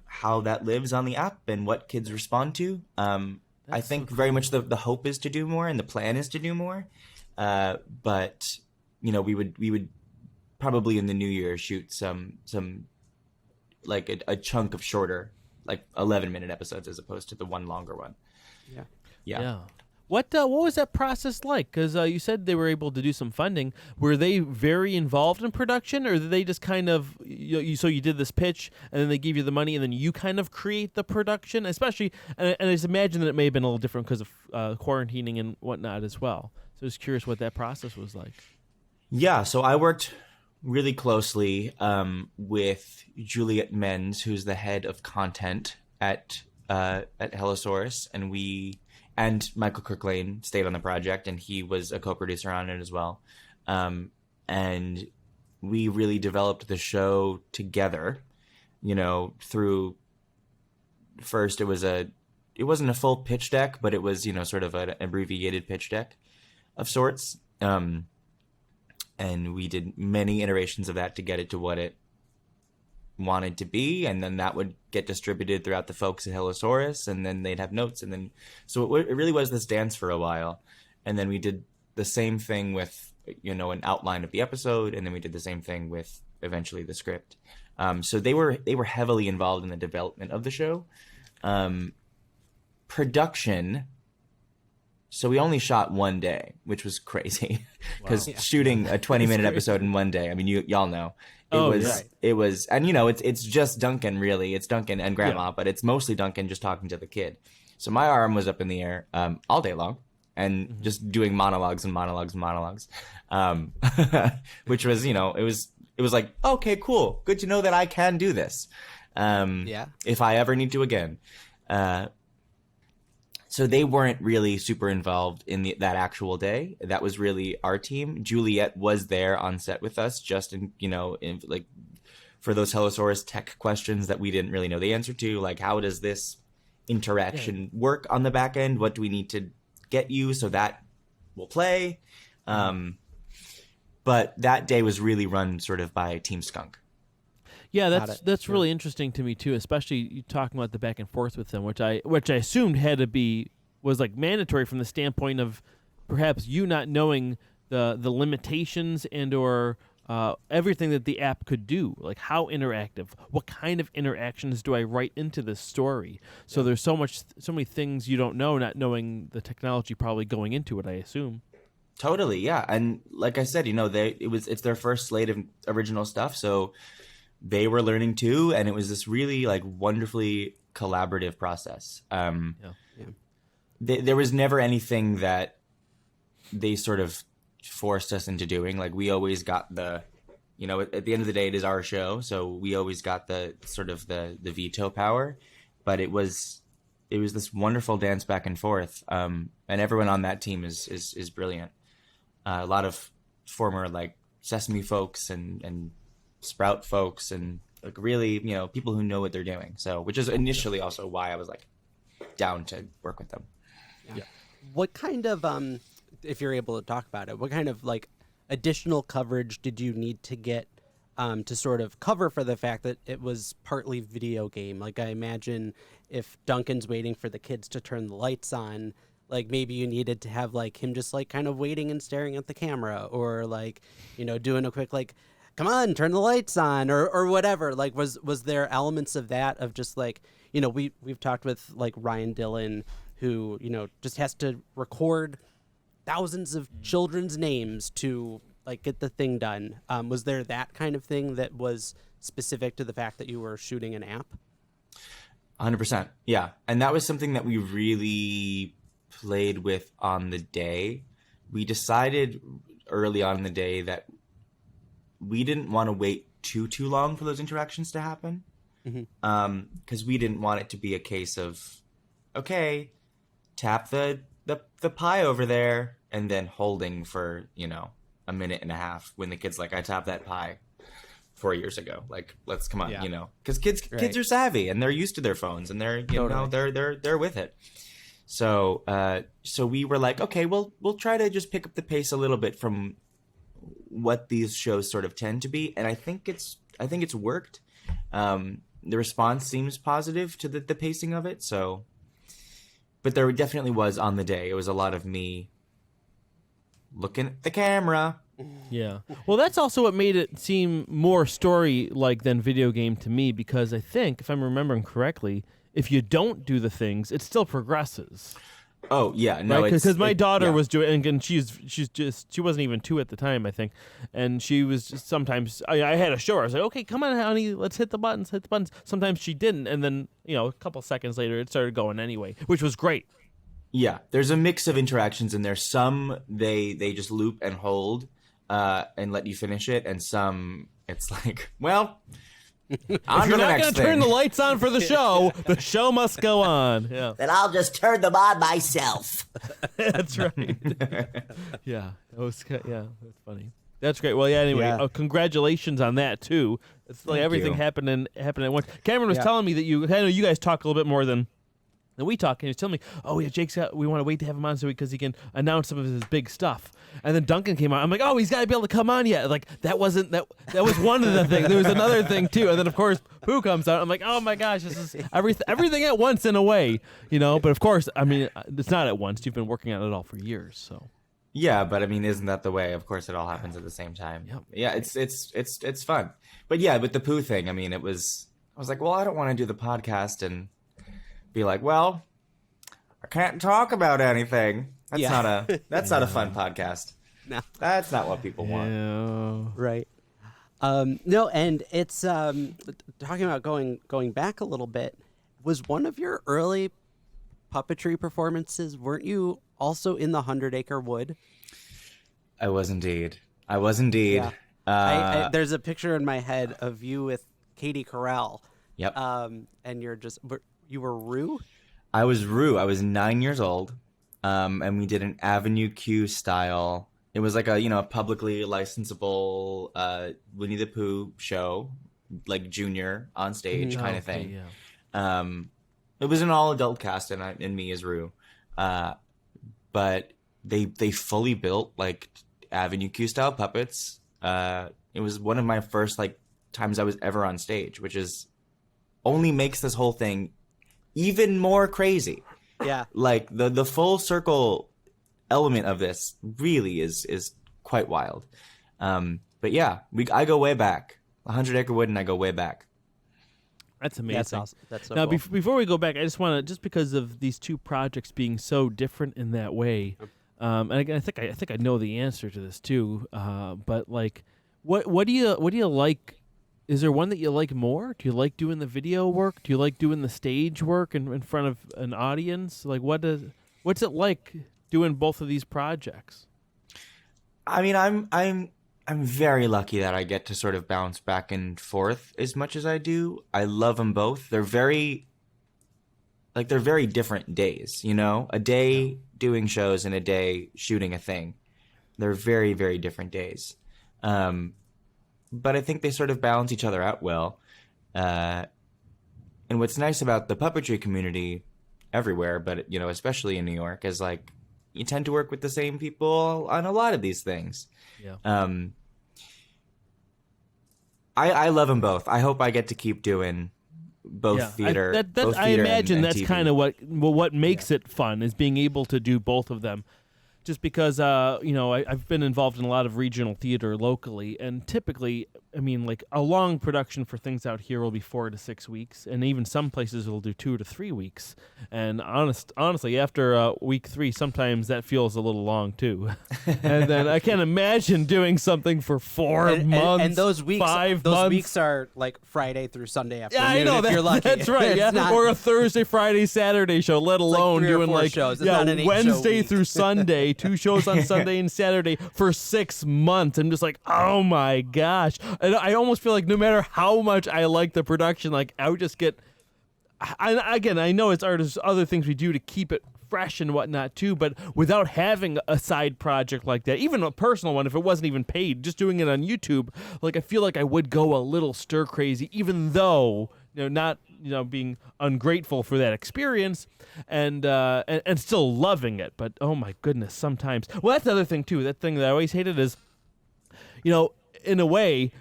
Speaker 1: how that lives on the app and what kids respond to. I think very much the hope is to do more and the plan is to do more. But we would probably in the new year shoot some like a chunk of shorter, like 11-minute episodes as opposed to the one longer one. Yeah.
Speaker 2: What was that process like? Because you said they were able to do some funding. Were they very involved in production, or did they just kind of so you did this pitch and then they give you the money and then you kind of create the production? Especially, and I just imagine that it may have been a little different because of quarantining and whatnot as well. So I was curious what that process was like.
Speaker 1: Yeah, so I worked really closely with Juliet Menz, who's the head of content at Hellosaurus, and Michael Kirklane stayed on the project, and he was a co-producer on it as well. And we really developed the show together, through first it wasn't a full pitch deck, but it was, sort of an abbreviated pitch deck of sorts. And we did many iterations of that to get it to what it wanted to be, and then that would get distributed throughout the folks at Hellosaurus, and then they'd have notes, and then so it really was this dance for a while. And then we did the same thing with an outline of the episode, and then we did the same thing with eventually the script. So they were heavily involved in the development of the show. Production. So we only shot one day, which was crazy, because shooting a 20-minute episode in one day. I mean, y'all know it was, and it's just Duncan really. It's Duncan and Grandma, but it's mostly Duncan just talking to the kid. So my arm was up in the air all day long, and just doing monologues and monologues and monologues, which was it was like, okay, cool, good to know that I can do this. If I ever need to again. So they weren't really super involved in that actual day. That was really our team. Juliet was there on set with us, just in like for those Hellosaurus tech questions that we didn't really know the answer to, like how does this interaction work on the back end? What do we need to get you so that will play? But that day was really run sort of by Team Skunk.
Speaker 2: Yeah, that's really interesting to me too, especially you talking about the back and forth with them, which I assumed was like mandatory from the standpoint of perhaps you not knowing the limitations and or everything that the app could do, like how interactive, what kind of interactions do I write into this story? So there's so many things you don't know, not knowing the technology probably going into it, I assume.
Speaker 1: Totally, yeah. And like I said, it's their first slate of original stuff, so they were learning too, and it was this really like wonderfully collaborative process. There was never anything that they sort of forced us into doing. Like we always got at the end of the day, it is our show, so we always got the sort of the veto power. But it was this wonderful dance back and forth, and everyone on that team is brilliant. A lot of former like Sesame folks and Sprout folks, and like really people who know what they're doing. So which is initially also why I was like down to work with them.
Speaker 3: Yeah. What kind of if you're able to talk about it, what kind of like additional coverage did you need to get to sort of cover for the fact that it was partly video game? Like I imagine if Duncan's waiting for the kids to turn the lights on, like maybe you needed to have like him just like kind of waiting and staring at the camera, or like, doing a quick like, come on, turn the lights on, or whatever. Like was there elements of that, of just like, we've talked with like Ryan Dillon, who, just has to record thousands of children's names to like get the thing done. Was there that kind of thing that was specific to the fact that you were shooting an app?
Speaker 1: 100%. Yeah. And that was something that we really played with on the day. We decided early on in the day that we didn't want to wait too long for those interactions to happen. Because we didn't want it to be a case of, okay, tap the pie over there, and then holding for, a minute and a half when the kid's like, I tapped that pie 4 years ago. Like, let's come on, because kids are savvy and they're used to their phones and they're, they're with it. So, so we were like, okay, we'll try to just pick up the pace a little bit from what these shows sort of tend to be. And I think it's worked. The response seems positive to the pacing of it. So, but there definitely was on the day. It was a lot of me looking at the camera.
Speaker 2: Yeah. Well, that's also what made it seem more story-like than video game to me, because I think, if I'm remembering correctly, if you don't do the things, it still progresses.
Speaker 1: Oh yeah, no,
Speaker 2: right? Because my daughter was doing, and she wasn't even 2 at the time, I think, and she was just sometimes. I had to show her. I was like, okay, come on, honey, let's hit the buttons. Sometimes she didn't, and then a couple seconds later, it started going anyway, which was great.
Speaker 1: Yeah, there's a mix of interactions in there. Some they just loop and hold, and let you finish it, and some it's like, well,
Speaker 2: if you're not going to turn the lights on for the show must go on. Yeah.
Speaker 4: Then I'll just turn them on myself.
Speaker 2: That's right. Yeah, that's funny. That's great. Well, yeah. Anyway, congratulations on that too. It's like everything happening at once. Cameron was telling me that I know you guys talk a little bit more than we talk, and he was telling me, oh yeah, we want to wait to have him on so because he can announce some of his big stuff. And then Duncan came on. I'm like, oh, he's got to be able to come on yet. Like that was one of the things. There was another thing too. And then of course Pooh comes out. I'm like, oh my gosh, this is everything at once in a way, But of course, I mean, it's not at once. You've been working on it all for years, so.
Speaker 1: Yeah, but I mean, isn't that the way? Of course, it all happens at the same time. Yep. Yeah, it's fun. But yeah, with the Pooh thing, I mean, I was like, well, I don't want to do the podcast and be like, well, I can't talk about anything. That's not a fun podcast. No, that's not what people want.
Speaker 3: Right. No, and it's talking about going back a little bit. Was one of your early puppetry performances? Weren't you also in the 100 Acre Wood?
Speaker 1: I was indeed. Yeah.
Speaker 3: There's a picture in my head of you with Katie Corral.
Speaker 1: Yep.
Speaker 3: And you were Rue?
Speaker 1: I was Rue. I was 9 years old. And we did an Avenue Q style. It was like a publicly licensable Winnie the Pooh show, like junior on stage kind of thing. Yeah. It was an all adult cast and me as Rue. But they fully built like Avenue Q style puppets. It was one of my first like times I was ever on stage, which is only makes this whole thing even more crazy.
Speaker 3: Yeah.
Speaker 1: Like the full circle element of this really is quite wild. but yeah, I go way back. 100 Acre Wood and I go way back.
Speaker 2: That's amazing.
Speaker 3: That's awesome. That's so
Speaker 2: Now,
Speaker 3: cool.
Speaker 2: before we go back, I just want to, just because of these two projects being so different in that way, and again, I think I know the answer to this too. But like, what do you like? Is there one that you like more? Do you like doing the video work? Do you like doing the stage work in front of an audience? Like, what's it like doing both of these projects?
Speaker 1: I mean, I'm very lucky that I get to sort of bounce back and forth as much as I do. I love them both. They're very different days, you know? A day doing shows and a day shooting a thing. They're very, very different days. But I think they sort of balance each other out well. And what's nice about the puppetry community everywhere, but, you know, especially in New York, is like you tend to work with the same people on a lot of these things.
Speaker 2: Yeah.
Speaker 1: I love them both. I hope I get to keep doing both theater.
Speaker 2: I imagine that's kind of what makes it fun, is being able to do both of them. Just because, you know, I've been involved in a lot of regional theater locally, and typically, I mean, like a long production for things out here will be 4 to 6 weeks, and even some places will do 2 to 3 weeks. And honestly, after week 3, sometimes that feels a little long too. And then I can't imagine doing something for 4 months,
Speaker 3: and those weeks,
Speaker 2: 5
Speaker 3: those
Speaker 2: months.
Speaker 3: weeks are like Friday through Sunday afternoon.
Speaker 2: Yeah, I know
Speaker 3: if you're lucky.
Speaker 2: That's right.
Speaker 3: It's
Speaker 2: Yeah,
Speaker 3: not-
Speaker 2: or a Thursday, Friday, Saturday show. Let alone
Speaker 3: 3 or
Speaker 2: doing
Speaker 3: 4
Speaker 2: like
Speaker 3: shows. It's not an 8-show
Speaker 2: Wednesday
Speaker 3: week.
Speaker 2: through Sunday, 2 shows on Sunday and Saturday for 6 months. I'm just like, oh my gosh! And I almost feel like no matter how much I like the production, like I would just get. I know it's artists, other things we do to keep it fresh and whatnot too, but without having a side project like that, even a personal one, if it wasn't even paid, just doing it on YouTube, like I feel like I would go a little stir crazy, even though, you know, not, you know, being ungrateful for that experience and still loving it. But oh my goodness, sometimes. Well, that's the other thing too. That thing that I always hated is, you know, in a way,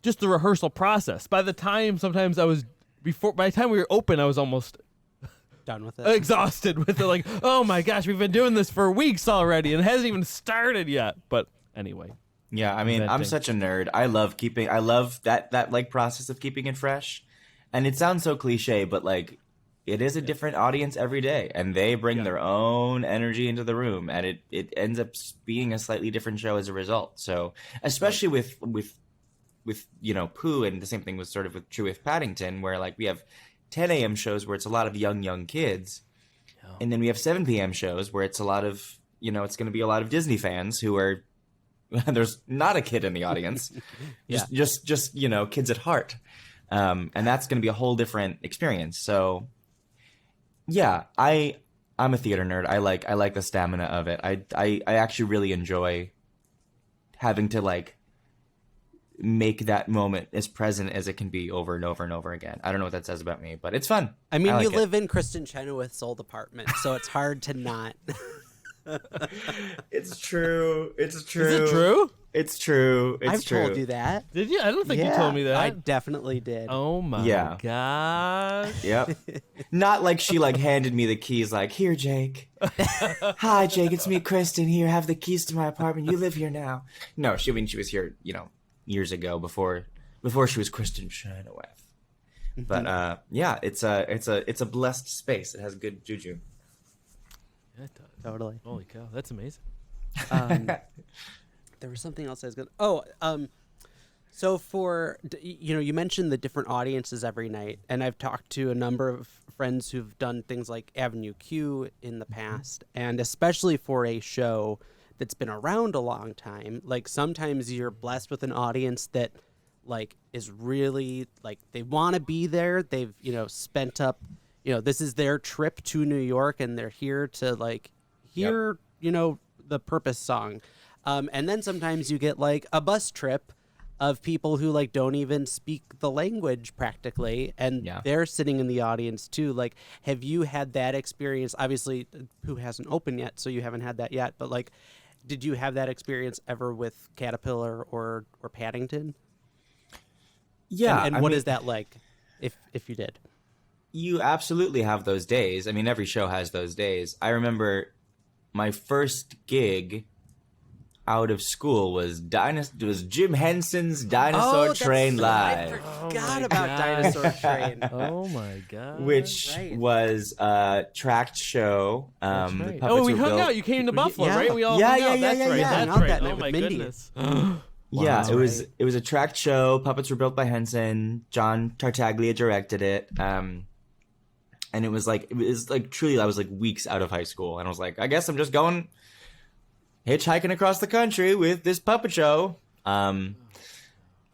Speaker 2: just the rehearsal process. By the time we were open, I was almost
Speaker 3: Done with it.
Speaker 2: exhausted with it. Like, oh my gosh, we've been doing this for weeks already and it hasn't even started yet. But anyway.
Speaker 1: Yeah, I mean, I'm such a nerd. I love that like process of keeping it fresh. And it sounds so cliche, but like it is a different audience every day, and they bring their own energy into the room, and it ends up being a slightly different show as a result. So, especially with you know, Pooh, and the same thing was sort of true with Paddington, where like we have 10 a.m. shows where it's a lot of young kids, and then we have 7 p.m. shows where it's a lot of, you know, it's going to be a lot of Disney fans who are there's not a kid in the audience, just you know, kids at heart. And that's going to be a whole different experience. So, yeah, I'm a theater nerd. I like the stamina of it. I actually really enjoy having to like make that moment as present as it can be over and over and over again. I don't know what that says about me, but it's fun.
Speaker 3: I mean,
Speaker 1: like
Speaker 3: you
Speaker 1: it.
Speaker 3: live in Kristen Chenoweth's old apartment, so it's hard to not.
Speaker 1: It's true. It's true.
Speaker 2: Is it true?
Speaker 1: It's true. It's
Speaker 3: I've
Speaker 1: true.
Speaker 3: told you that.
Speaker 2: Did you? I don't think you
Speaker 1: Yeah.
Speaker 2: told me that.
Speaker 3: I definitely did.
Speaker 2: Oh my gosh.
Speaker 1: Yep. Not like she like handed me the keys like, here, Jake. Hi, Jake. It's me, Kristen. Here, have the keys to my apartment. You live here now. No, she was here, you know, years ago before she was Kristen Chenoweth. But yeah, it's a blessed space. It has good juju.
Speaker 2: Yeah, it does.
Speaker 3: Totally.
Speaker 2: Holy cow, that's amazing.
Speaker 3: There was something else I was going. So for you know, you mentioned the different audiences every night, and I've talked to a number of friends who've done things like Avenue Q in the past, and especially for a show that's been around a long time. Like sometimes you're blessed with an audience that like is really like they want to be there. They've, you know, spent up, you know, this is their trip to New York, and they're here to like hear, you know, the Purpose song. And then sometimes you get like a bus trip of people who like don't even speak the language practically, and they're sitting in the audience too. Like, have you had that experience? Obviously, Pooh hasn't opened yet, so you haven't had that yet. But like, did you have that experience ever with Caterpillar or Paddington?
Speaker 1: Yeah.
Speaker 3: And what is that like, if you did?
Speaker 1: You absolutely have those days. I mean, every show has those days. I remember my first gig out of school was Jim Henson's Dinosaur Train Live.
Speaker 3: I forgot about Dinosaur Train.
Speaker 2: Oh my god!
Speaker 1: Which was a tracked show.
Speaker 2: That's
Speaker 1: The
Speaker 2: right.
Speaker 1: puppets
Speaker 2: Oh, we
Speaker 1: were
Speaker 2: hung
Speaker 1: built-
Speaker 2: out. You came to Buffalo,
Speaker 3: yeah.
Speaker 2: right? We all
Speaker 1: Yeah,
Speaker 2: hung
Speaker 1: yeah,
Speaker 2: out.
Speaker 1: yeah,
Speaker 2: That's
Speaker 1: yeah,
Speaker 2: right.
Speaker 1: yeah.
Speaker 2: That's
Speaker 3: Hung out
Speaker 2: right.
Speaker 3: that night
Speaker 2: Oh my
Speaker 3: with Mindy.
Speaker 2: goodness.
Speaker 1: Yeah,
Speaker 3: Wow.
Speaker 1: it was a tracked show. Puppets were built by Henson. John Tartaglia directed it. And it was like truly, I was like weeks out of high school, and I was like, I guess I'm just going hitchhiking across the country with this puppet show. And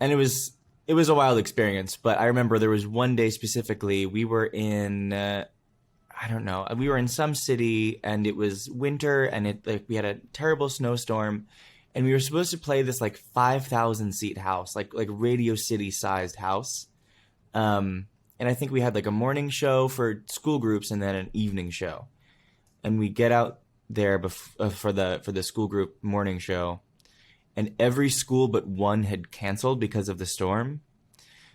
Speaker 1: it was a wild experience. But I remember there was one day specifically we were in I don't know, we were in some city, and it was winter, and we had a terrible snowstorm. And we were supposed to play this like 5,000 seat house, like Radio City sized house. And I think we had like a morning show for school groups and then an evening show. And we get out there for the school group morning show, and every school but one had canceled because of the storm.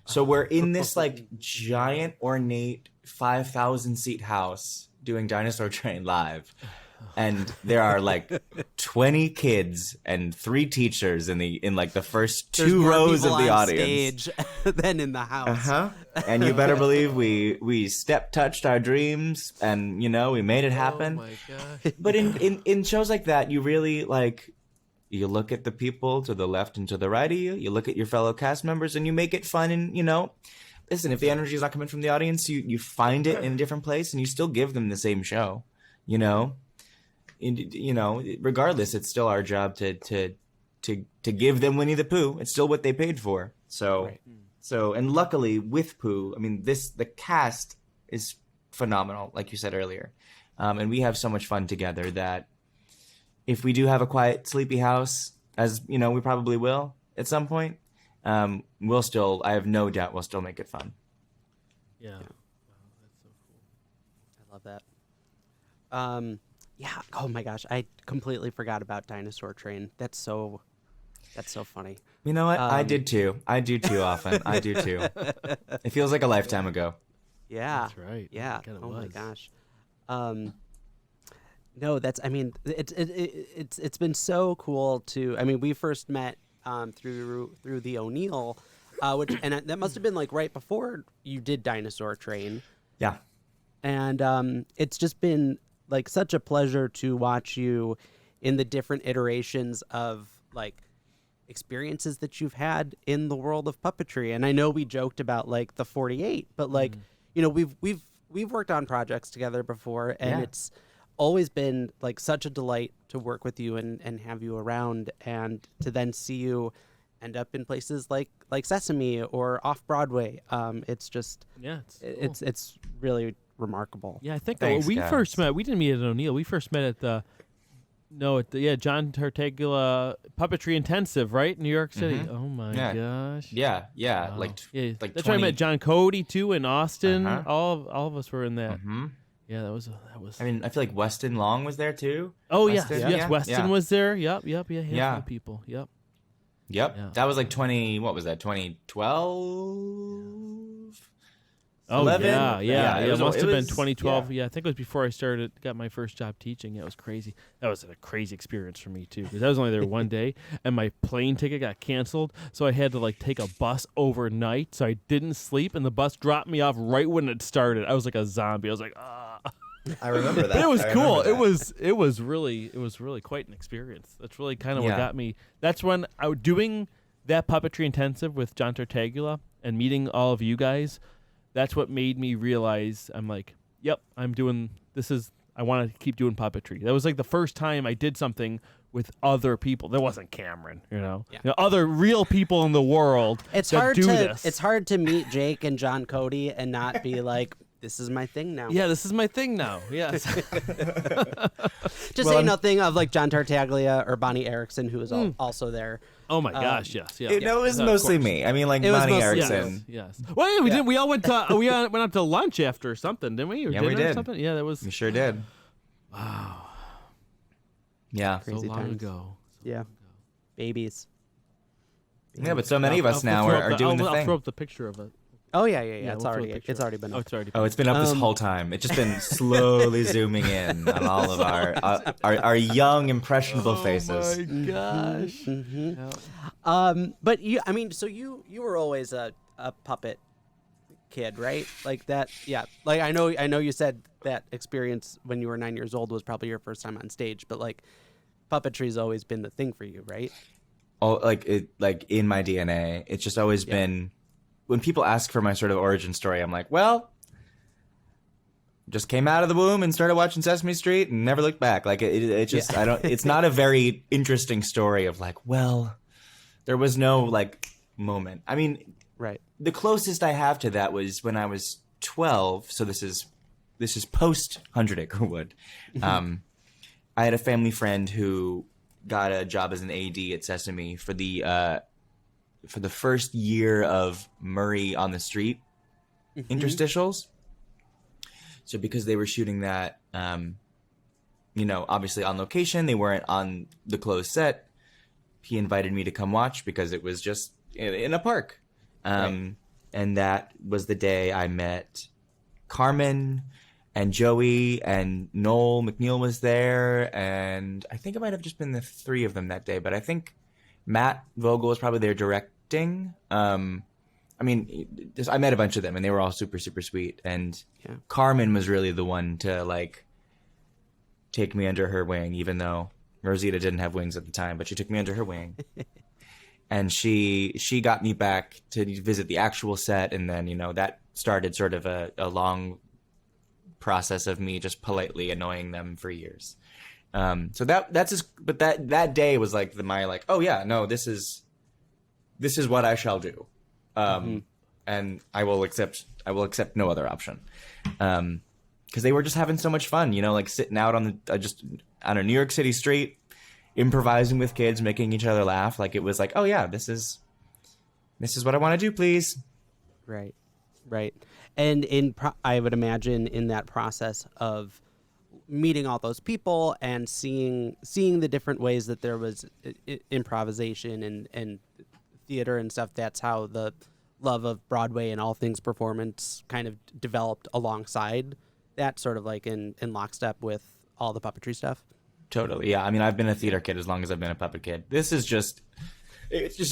Speaker 1: So we're in this like giant ornate 5,000 seat house doing Dinosaur Train live. And there are like 20 kids and 3 teachers in like the first
Speaker 3: There's
Speaker 1: 2
Speaker 3: more
Speaker 1: rows
Speaker 3: people
Speaker 1: of the
Speaker 3: on
Speaker 1: audience.
Speaker 3: stage than in the house.
Speaker 1: Uh-huh. And you better believe we step touched our dreams, and we made it happen.
Speaker 2: Oh my gosh.
Speaker 1: But in shows like that, you really like, you look at the people to the left and to the right of you, you look at your fellow cast members, and you make it fun. And listen, if the energy is not coming from the audience, you find it in a different place, and you still give them the same show. Regardless, it's still our job to give them Winnie the Pooh. It's still what they paid for. So, and luckily with Pooh, I mean, the cast is phenomenal, like you said earlier, and we have so much fun together that if we do have a quiet, sleepy house, as we probably will at some point, I have no doubt we'll still make it fun.
Speaker 2: Yeah. Wow, that's so cool.
Speaker 3: I love that. Yeah. Oh my gosh, I completely forgot about Dinosaur Train. That's so funny.
Speaker 1: You know what? I did too. I do too often. I do too. It feels like a lifetime ago.
Speaker 3: Yeah.
Speaker 2: That's right.
Speaker 3: Yeah.
Speaker 2: God, it
Speaker 3: Oh my
Speaker 2: was.
Speaker 3: gosh. No, it's been so cool to. I mean, we first met through the O'Neill, and that must have been like right before you did Dinosaur Train.
Speaker 1: Yeah.
Speaker 3: And it's just been like such a pleasure to watch you in the different iterations of like experiences that you've had in the world of puppetry. And I know we joked about like the 48, but like we've worked on projects together before, and it's always been like such a delight to work with you and have you around, and to then see you end up in places like Sesame or off-Broadway. It's just it's really remarkable.
Speaker 2: Yeah, I think
Speaker 1: Thanks,
Speaker 2: we
Speaker 1: guys.
Speaker 2: first met. We didn't meet at O'Neill. We first met at the John Tartaglia Puppetry Intensive, right? New York City.
Speaker 1: Mhm.
Speaker 2: Oh my
Speaker 1: Yeah.
Speaker 2: gosh.
Speaker 1: Yeah.
Speaker 2: Wow.
Speaker 1: Like
Speaker 2: That's
Speaker 1: 20...
Speaker 2: where I met John Cody too in Austin.
Speaker 1: Uh-huh.
Speaker 2: All of us were in that.
Speaker 1: Mm-hmm.
Speaker 2: Yeah, that was.
Speaker 1: I mean, I feel like Weston Long was there too.
Speaker 2: Oh
Speaker 1: Weston,
Speaker 2: yes,
Speaker 1: yeah.
Speaker 2: Weston
Speaker 1: Yeah.
Speaker 2: was there. Yep. Yeah, handful
Speaker 1: Yeah.
Speaker 2: of people. Yep.
Speaker 1: Yep.
Speaker 2: Yeah.
Speaker 1: That was like 20. What was that? 2012.
Speaker 2: Oh
Speaker 1: 11?
Speaker 2: yeah.
Speaker 1: It was-
Speaker 2: must
Speaker 1: it
Speaker 2: have been
Speaker 1: was-
Speaker 2: 2012.
Speaker 1: yeah.
Speaker 2: Yeah, I think it was before I got my first job teaching. Yeah, it was crazy. That was a crazy experience for me too, because I was only there one day, and my plane ticket got canceled, so I had to like take a bus overnight. So I didn't sleep, and the bus dropped me off right when it started. I was like a zombie. I was like, ah.
Speaker 1: I remember that.
Speaker 2: But it was
Speaker 1: I
Speaker 2: cool.
Speaker 1: remember that.
Speaker 2: It was really quite an experience. That's really kind of what
Speaker 1: Yeah.
Speaker 2: got me. That's when I was doing that puppetry intensive with John Tartaglia and meeting all of you guys. That's what made me realize I'm like, yep, I'm doing this. I want to keep doing puppetry. That was like the first time I did something with other people. There wasn't Cameron, other real people in the world.
Speaker 3: It's
Speaker 2: that
Speaker 3: hard
Speaker 2: do
Speaker 3: to
Speaker 2: this.
Speaker 3: it's hard to meet Jake and John Cody and not be like, this is my thing now.
Speaker 2: Yeah, this is my thing now. Yes.
Speaker 3: Just say nothing of like John Tartaglia or Bonnie Erickson, who was also there.
Speaker 2: Oh my gosh, yes, yeah.
Speaker 1: It was
Speaker 2: Of
Speaker 1: mostly
Speaker 2: course.
Speaker 1: me. I mean, like
Speaker 3: It was
Speaker 1: Bonnie
Speaker 3: mostly-
Speaker 1: Erickson.
Speaker 2: Yes. Well, yeah, we did. We all went to went out to lunch after or something, didn't we? Or
Speaker 1: Yeah,
Speaker 2: dinner
Speaker 1: we
Speaker 2: Or
Speaker 1: did.
Speaker 2: something? Yeah, that was
Speaker 1: We sure did.
Speaker 2: wow.
Speaker 1: Yeah.
Speaker 2: So
Speaker 3: Crazy
Speaker 2: long
Speaker 3: times.
Speaker 2: ago.
Speaker 3: Yeah. Babies.
Speaker 1: Yeah, but so many of us now are doing the
Speaker 2: I'll
Speaker 1: thing.
Speaker 2: throw up the picture of it.
Speaker 3: Oh yeah.
Speaker 2: Yeah,
Speaker 3: It's
Speaker 2: we'll throw a
Speaker 3: already
Speaker 2: picture
Speaker 3: it's already been
Speaker 2: Oh,
Speaker 3: up.
Speaker 2: it's already.
Speaker 1: Oh, it's been up this whole time. It's just been slowly zooming in on all of our young, impressionable faces.
Speaker 2: Oh my gosh.
Speaker 3: But so you were always a puppet kid, right? Like that. Yeah. Like I know you said that experience when you were 9 years old was probably your first time on stage, but like puppetry's always been the thing for you, right?
Speaker 1: Oh, like in my DNA, it's just always been. When people ask for my sort of origin story, I'm like, well, just came out of the womb and started watching Sesame Street and never looked back. Like it just, I don't. It's not a very interesting story of like, well, there was no like moment. I mean,
Speaker 3: Right.
Speaker 1: the closest I have to that was when I was 12. So this is post 100 Acre Wood. I had a family friend who got a job as an AD at Sesame for the first year of Murray on the Street interstitials. So because they were shooting that, obviously on location, they weren't on the closed set. He invited me to come watch because it was just in a park. And that was the day I met Carmen and Joey, and Noel McNeil was there. And I think it might have just been the three of them that day, but I think Matt Vogel was probably there directing. I met a bunch of them, and they were all super, super sweet. And Carmen was really the one to like take me under her wing, even though Rosita didn't have wings at the time, but she took me under her wing. And she got me back to visit the actual set, and then that started sort of a long process of me just politely annoying them for years. So that day was like oh yeah, no, this is what I shall do. And I will accept no other option. Cause they were just having so much fun, like sitting out on a New York City street, improvising with kids, making each other laugh. Like it was like, oh yeah, this is what I want to do, please.
Speaker 3: Right. And I would imagine in that process of meeting all those people and seeing the different ways that there was improvisation and theater and stuff, that's how the love of Broadway and all things performance kind of developed alongside that, sort of like in lockstep with all the puppetry stuff.
Speaker 1: Totally. Yeah. I mean, I've been a theater kid as long as I've been a puppet kid. It's just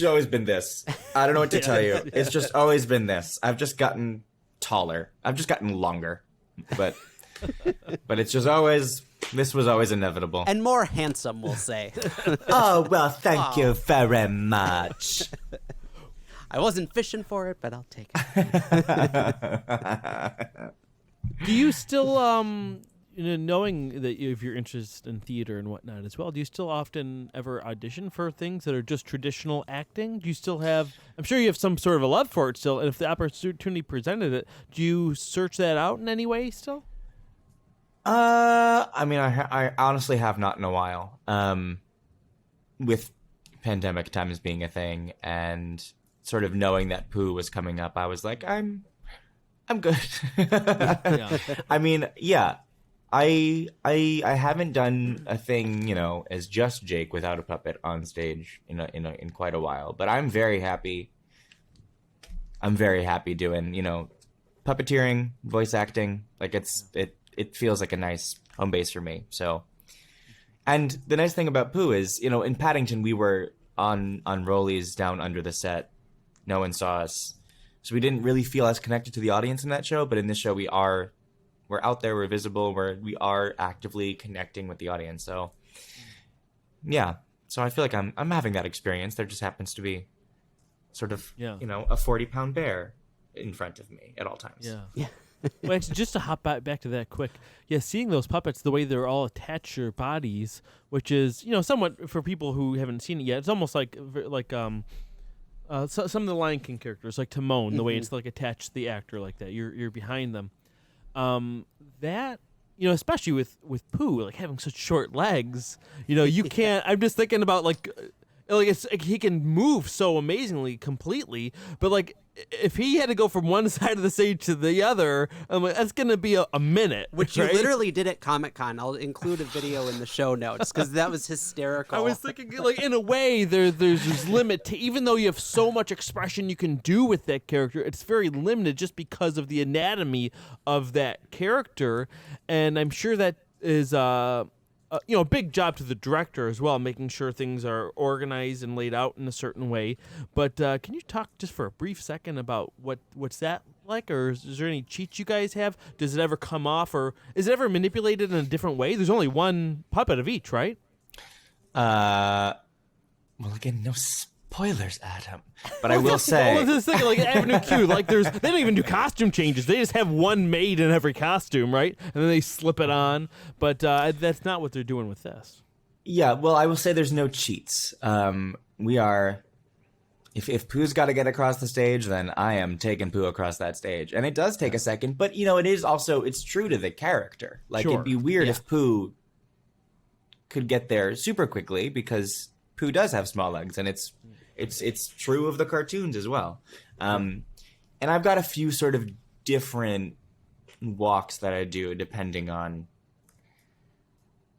Speaker 1: always been this. I don't know what to tell you. It's just always been this. I've just gotten taller. I've just gotten longer, but it's just always, this was always inevitable.
Speaker 3: And more handsome, we'll say.
Speaker 4: Oh, well, thank you very much.
Speaker 3: I wasn't fishing for it, but I'll take it.
Speaker 2: Do you still, knowing that if you're interested in theater and whatnot as well, do you still often ever audition for things that are just traditional acting? Do you still have, I'm sure you have some sort of a love for it still, and if the opportunity presented it, do you search that out in any way still?
Speaker 1: I mean, I honestly have not in a while. With pandemic times being a thing and sort of knowing that Pooh was coming up, I was like, I'm good.
Speaker 2: Yeah.
Speaker 1: I mean, yeah. I haven't done a thing, as just Jake without a puppet on stage in quite a while, but I'm very happy. I'm very happy doing, puppeteering, voice acting. Like it feels like a nice home base for me. So, and the nice thing about Pooh is, in Paddington we were on rollies down under the set. No one saw us, so we didn't really feel as connected to the audience in that show. But in this show, we're out there, we're visible, we are actively connecting with the audience. So, yeah. So I feel like I'm having that experience. There just happens to be sort of, a 40-pound bear in front of me at all times.
Speaker 2: Yeah. Well, actually, just to hop back to that quick, seeing those puppets, the way they're all attached to your bodies, which is, somewhat for people who haven't seen it yet, it's almost like some of the Lion King characters, like Timon, the way it's like attached to the actor like that. You're behind them. That, especially with Pooh, like having such short legs, you can't. I'm just thinking about like Like it's like he can move so amazingly, completely, but like if he had to go from one side of the stage to the other, I'm like, that's gonna be a minute.
Speaker 3: Which
Speaker 2: right?
Speaker 3: you literally did at Comic-Con. I'll include a video in the show notes because that was hysterical.
Speaker 2: I was thinking, like, in a way, there's this limit to, even though you have so much expression you can do with that character, it's very limited just because of the anatomy of that character, and I'm sure that is a big job to the director as well, making sure things are organized and laid out in a certain way. But can you talk just for a brief second about what's that like, or is there any cheats you guys have? Does it ever come off, or is it ever manipulated in a different way? There's only one puppet of each, right?
Speaker 1: Well, again, no spoilers, Adam. But I will say,
Speaker 2: I was just thinking, like Avenue Q, like they don't even do costume changes. They just have one made in every costume, right? And then they slip it on. But that's not what they're doing with this.
Speaker 1: yeah, well, I will say there's no cheats. We are, if Pooh's got to get across the stage, then I am taking Pooh across that stage. And it does take a second, but, it is also, it's true to the character. Like,
Speaker 2: Sure.
Speaker 1: it'd be weird if Pooh could get there super quickly, because Pooh does have small legs, and it's true of the cartoons as well. And I've got a few sort of different walks that I do depending on,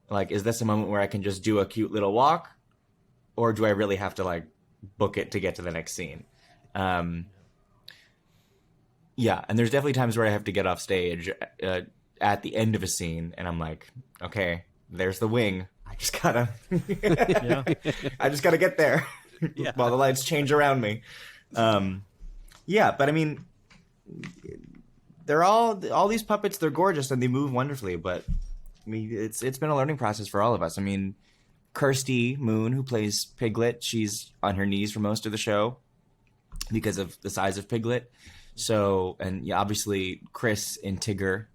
Speaker 1: like, is this a moment where I can just do a cute little walk, or do I really have to, like, book it to get to the next scene? Yeah, and there's definitely times where I have to get off stage at the end of a scene, and I'm like, okay, there's the wing. I just gotta, I just gotta get there while the lights change around me. Yeah, but I mean, they're all these puppets. They're gorgeous and they move wonderfully. But I mean, it's been a learning process for all of us. I mean, Kirsty Moon, who plays Piglet, she's on her knees for most of the show because of the size of Piglet. So, and yeah, obviously Chris in Tigger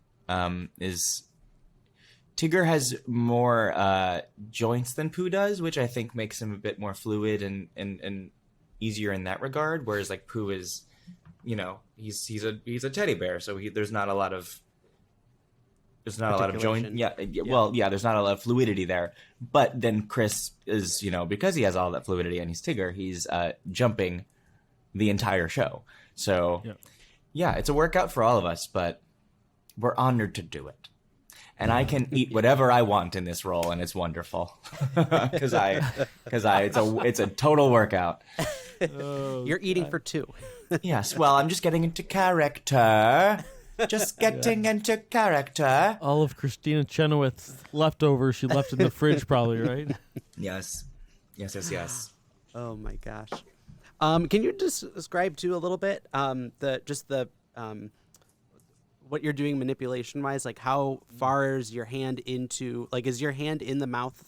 Speaker 1: Tigger has more joints than Pooh does, which I think makes him a bit more fluid and easier in that regard. Whereas like Pooh is, he's a teddy bear, so there's not a lot of joint. Yeah, well, yeah, there's not a lot of fluidity there. But then Chris is, because he has all that fluidity and he's Tigger, he's jumping the entire show. So yeah, it's a workout for all of us, but we're honored to do it. And I can eat whatever I want in this role, and it's wonderful because it's a total workout.
Speaker 3: You're eating for two.
Speaker 1: Yes, well, I'm just getting into character. Just getting into character.
Speaker 2: All of Christina Chenoweth's leftovers she left in the fridge, probably, right?
Speaker 1: Yes.
Speaker 3: Oh my gosh. Can you just describe too a little bit what you're doing manipulation wise? Like how far is your hand into, like, is your hand in the mouth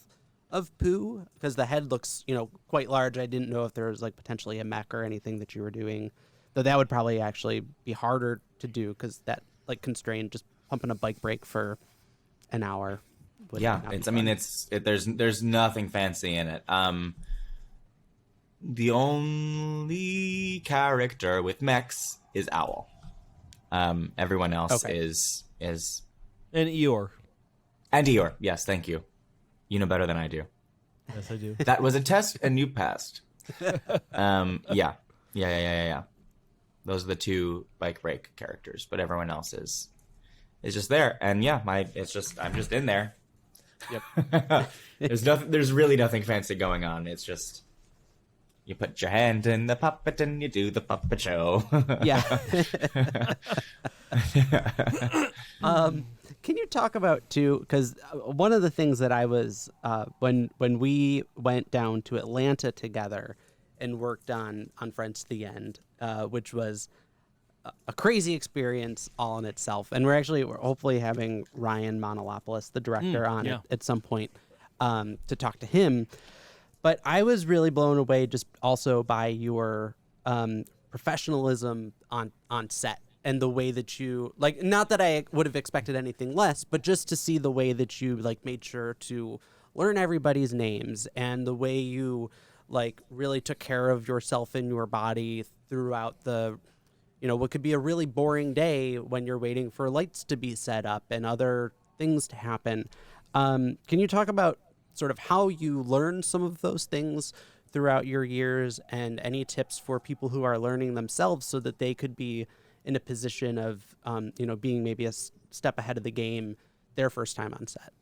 Speaker 3: of Pooh? Because the head looks, quite large. I didn't know if there was like potentially a mech or anything that you were doing, though that would probably actually be harder to do because that like constrained just pumping a bike brake for an hour.
Speaker 1: Yeah, there's nothing fancy in it. The only character with mechs is Owl. Everyone else is
Speaker 2: And Eeyore.
Speaker 1: And Eeyore. Yes, thank you. You know better than I do.
Speaker 2: Yes, I do.
Speaker 1: That was a test, and you passed. Yeah. Those are the two bike brake characters, but everyone else is just there. And yeah, I'm just in there.
Speaker 2: Yep.
Speaker 1: There's really nothing fancy going on. It's just you put your hand in the puppet and you do the puppet show.
Speaker 3: Yeah. Can you talk about too? Because one of the things that I was when we went down to Atlanta together and worked on Friends to the End, which was a crazy experience all in itself. And we're hopefully having Ryan Monolopoulos, the director, on it at some point to talk to him. But I was really blown away just also by your professionalism on set and the way that you, like, not that I would have expected anything less, but just to see the way that you, like, made sure to learn everybody's names and the way you, like, really took care of yourself and your body throughout the, what could be a really boring day when you're waiting for lights to be set up and other things to happen. Can you talk about sort of how you learn some of those things throughout your years, and any tips for people who are learning themselves so that they could be in a position of, being maybe a step ahead of the game their first time on set?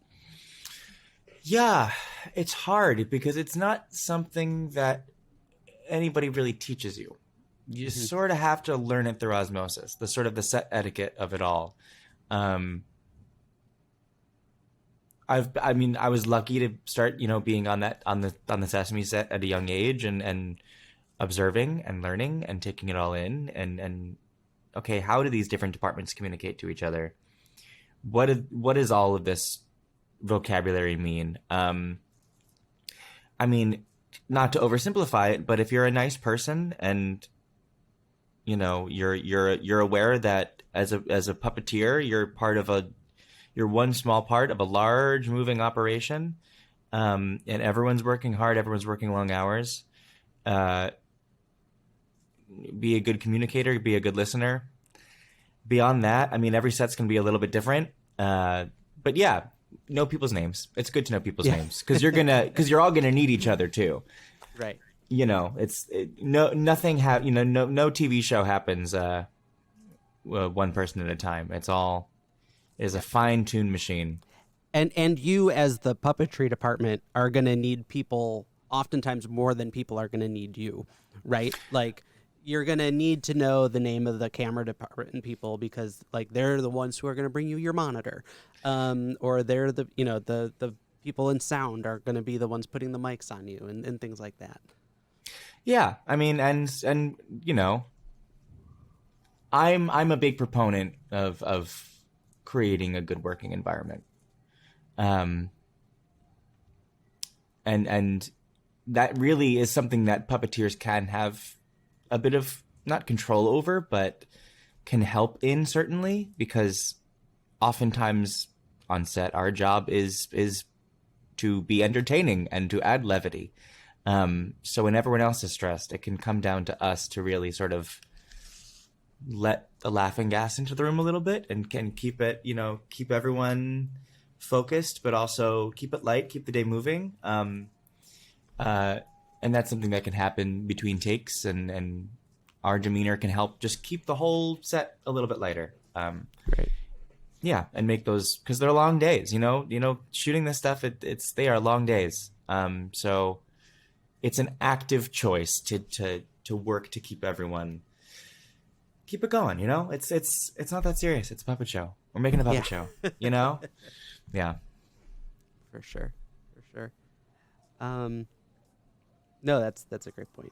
Speaker 1: Yeah, it's hard because it's not something that anybody really teaches you. You sort of have to learn it through osmosis, the set etiquette of it all. I was lucky to start, being on the Sesame set at a young age and observing and learning and taking it all in and okay, how do these different departments communicate to each other? What does all of this vocabulary mean? Not to oversimplify it, but if you're a nice person and you're aware that as a puppeteer you're one small part of a large moving operation, and everyone's working hard, everyone's working long hours. Be a good communicator, be a good listener. Beyond that, every set's going to be a little bit different. But yeah, know people's names. It's good to know people's names because you're all gonna need each other too.
Speaker 3: Right.
Speaker 1: No TV show happens one person at a time. It is a fine-tuned machine.
Speaker 3: And you as the puppetry department are gonna need people oftentimes more than people are gonna need you, right? Like, you're going to need to know the name of the camera department people because they're the ones who are going to bring you your monitor. Or they're the people in sound are going to be the ones putting the mics on you and things like that.
Speaker 1: Yeah. And I'm a big proponent of creating a good working environment. And that really is something that puppeteers can have a bit of not control over, but can help in, certainly, because oftentimes on set our job is to be entertaining and to add levity. So when everyone else is stressed, it can come down to us to really sort of let the laughing gas into the room a little bit and can keep it, keep everyone focused, but also keep it light, keep the day moving. And that's something that can happen between takes, and our demeanor can help just keep the whole set a little bit lighter.
Speaker 3: Right.
Speaker 1: Yeah, and make those, because they're long days. Shooting this stuff, they are long days. So it's an active choice to work to keep it going. It's not that serious. It's a puppet show. We're making a puppet show. Yeah.
Speaker 3: For sure. No, that's a great point.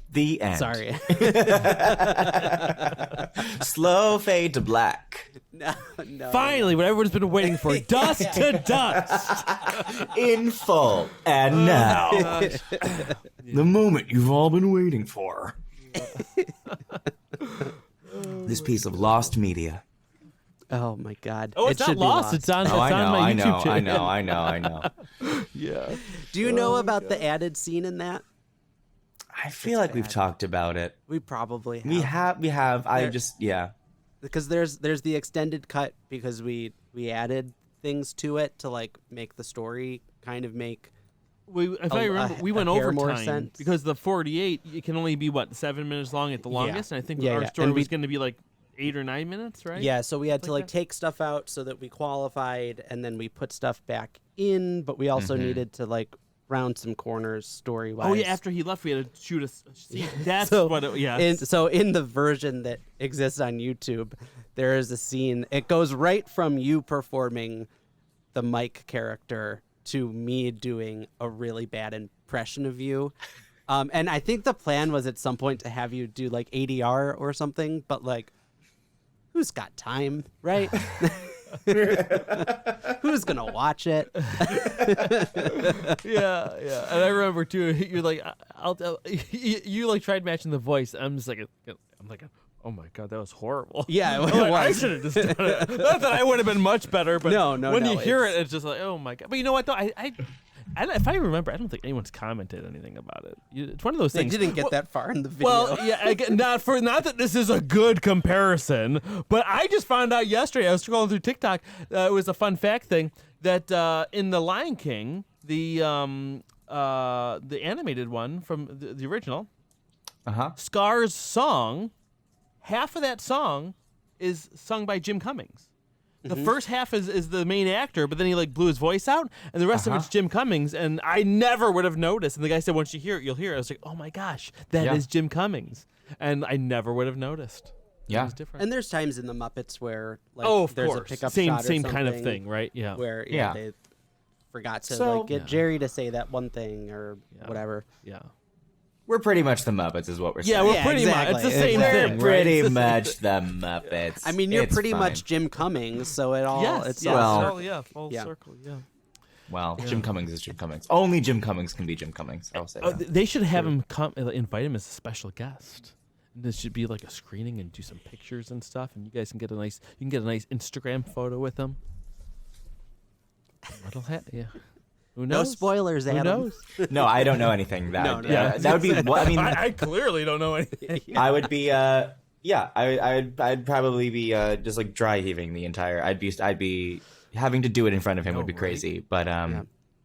Speaker 1: The end.
Speaker 3: Sorry.
Speaker 1: Slow fade to black.
Speaker 3: No.
Speaker 2: Finally, what everyone's been waiting for. Dust to dust.
Speaker 1: In full. And now, the moment you've all been waiting for. This piece of lost media.
Speaker 3: Oh my God!
Speaker 2: Oh, it's not lost. It's on my YouTube channel.
Speaker 1: I know.
Speaker 2: Yeah.
Speaker 3: Do you know about the added scene in that?
Speaker 1: I feel like we've talked about it.
Speaker 3: We probably have.
Speaker 1: We have.
Speaker 3: Because there's the extended cut because we added things to it to make the story kind of make.
Speaker 2: If I remember, we went overtime because the 48 it can only be 7 minutes long at the longest, and I think our story was going to be 8 or 9 minutes, right?
Speaker 3: Yeah, so we had to take stuff out so that we qualified, and then we put stuff back in, but we also needed to round some corners story-wise.
Speaker 2: Oh yeah, after he left, we had to shoot a scene. That's
Speaker 3: So in the version that exists on YouTube, there is a scene. It goes right from you performing the Mike character to me doing a really bad impression of you. And I think the plan was at some point to have you do ADR or something, but who's got time, right? Who's gonna watch it?
Speaker 2: Yeah. And I remember too. You're you tried matching the voice. I'm just oh my God, that was horrible.
Speaker 3: Yeah,
Speaker 2: I should have just done it. Not that I would have been much better, but
Speaker 3: no.
Speaker 2: When you hear it, it's just oh my God. But you know what though? if I remember, I don't think anyone's commented anything about it. It's one of those
Speaker 3: They
Speaker 2: things.
Speaker 3: didn't get that far in the video.
Speaker 2: Well, yeah, again, not that this is a good comparison, but I just found out yesterday. I was scrolling through TikTok. It was a fun fact thing that in The Lion King, the animated one from the original, Scar's song, half of that song is sung by Jim Cummings. The first half is the main actor, but then he like blew his voice out, and the rest of it's Jim Cummings. And I never would have noticed. And the guy said, "Once you hear it, you'll hear it." I was like, "Oh my gosh, that is Jim Cummings," and I never would have noticed.
Speaker 1: Yeah,
Speaker 2: it was different.
Speaker 3: And there's times in the Muppets where like
Speaker 2: of
Speaker 3: there's
Speaker 2: course,
Speaker 3: a pickup
Speaker 2: same
Speaker 3: shot or
Speaker 2: kind of
Speaker 3: something
Speaker 2: thing, right? Yeah,
Speaker 3: where
Speaker 1: Yeah.
Speaker 3: they forgot to
Speaker 1: So-
Speaker 3: like get Jerry to say that one thing or whatever.
Speaker 2: Yeah.
Speaker 1: We're pretty much the Muppets, is what we're saying.
Speaker 2: Yeah, we're
Speaker 3: Yeah,
Speaker 2: pretty
Speaker 3: exactly.
Speaker 2: much. It's the same
Speaker 1: We're
Speaker 2: thing,
Speaker 1: pretty
Speaker 2: right?
Speaker 1: much the Muppets.
Speaker 3: I mean, you're
Speaker 1: It's
Speaker 3: pretty
Speaker 1: fine.
Speaker 3: much Jim Cummings, so it all
Speaker 2: Yes,
Speaker 3: it's
Speaker 2: yes,
Speaker 1: Well-
Speaker 2: full
Speaker 3: Yeah.
Speaker 2: circle, yeah.
Speaker 1: Well, Jim Cummings is Jim Cummings. Only Jim Cummings can be Jim Cummings. I'll say that.
Speaker 2: They should have him invite him as a special guest. This should be like a screening and do some pictures and stuff, and you guys can get a nice Instagram photo with him. Who
Speaker 3: no
Speaker 2: knows?
Speaker 3: spoilers,
Speaker 2: Who
Speaker 3: Adam.
Speaker 2: knows?
Speaker 1: No, I don't know anything.
Speaker 3: No.
Speaker 1: That would be. Well, I mean,
Speaker 2: I clearly don't know anything.
Speaker 1: I would be. I'd probably be just like dry heaving the entire. I'd be having to do it in front of him would be crazy. But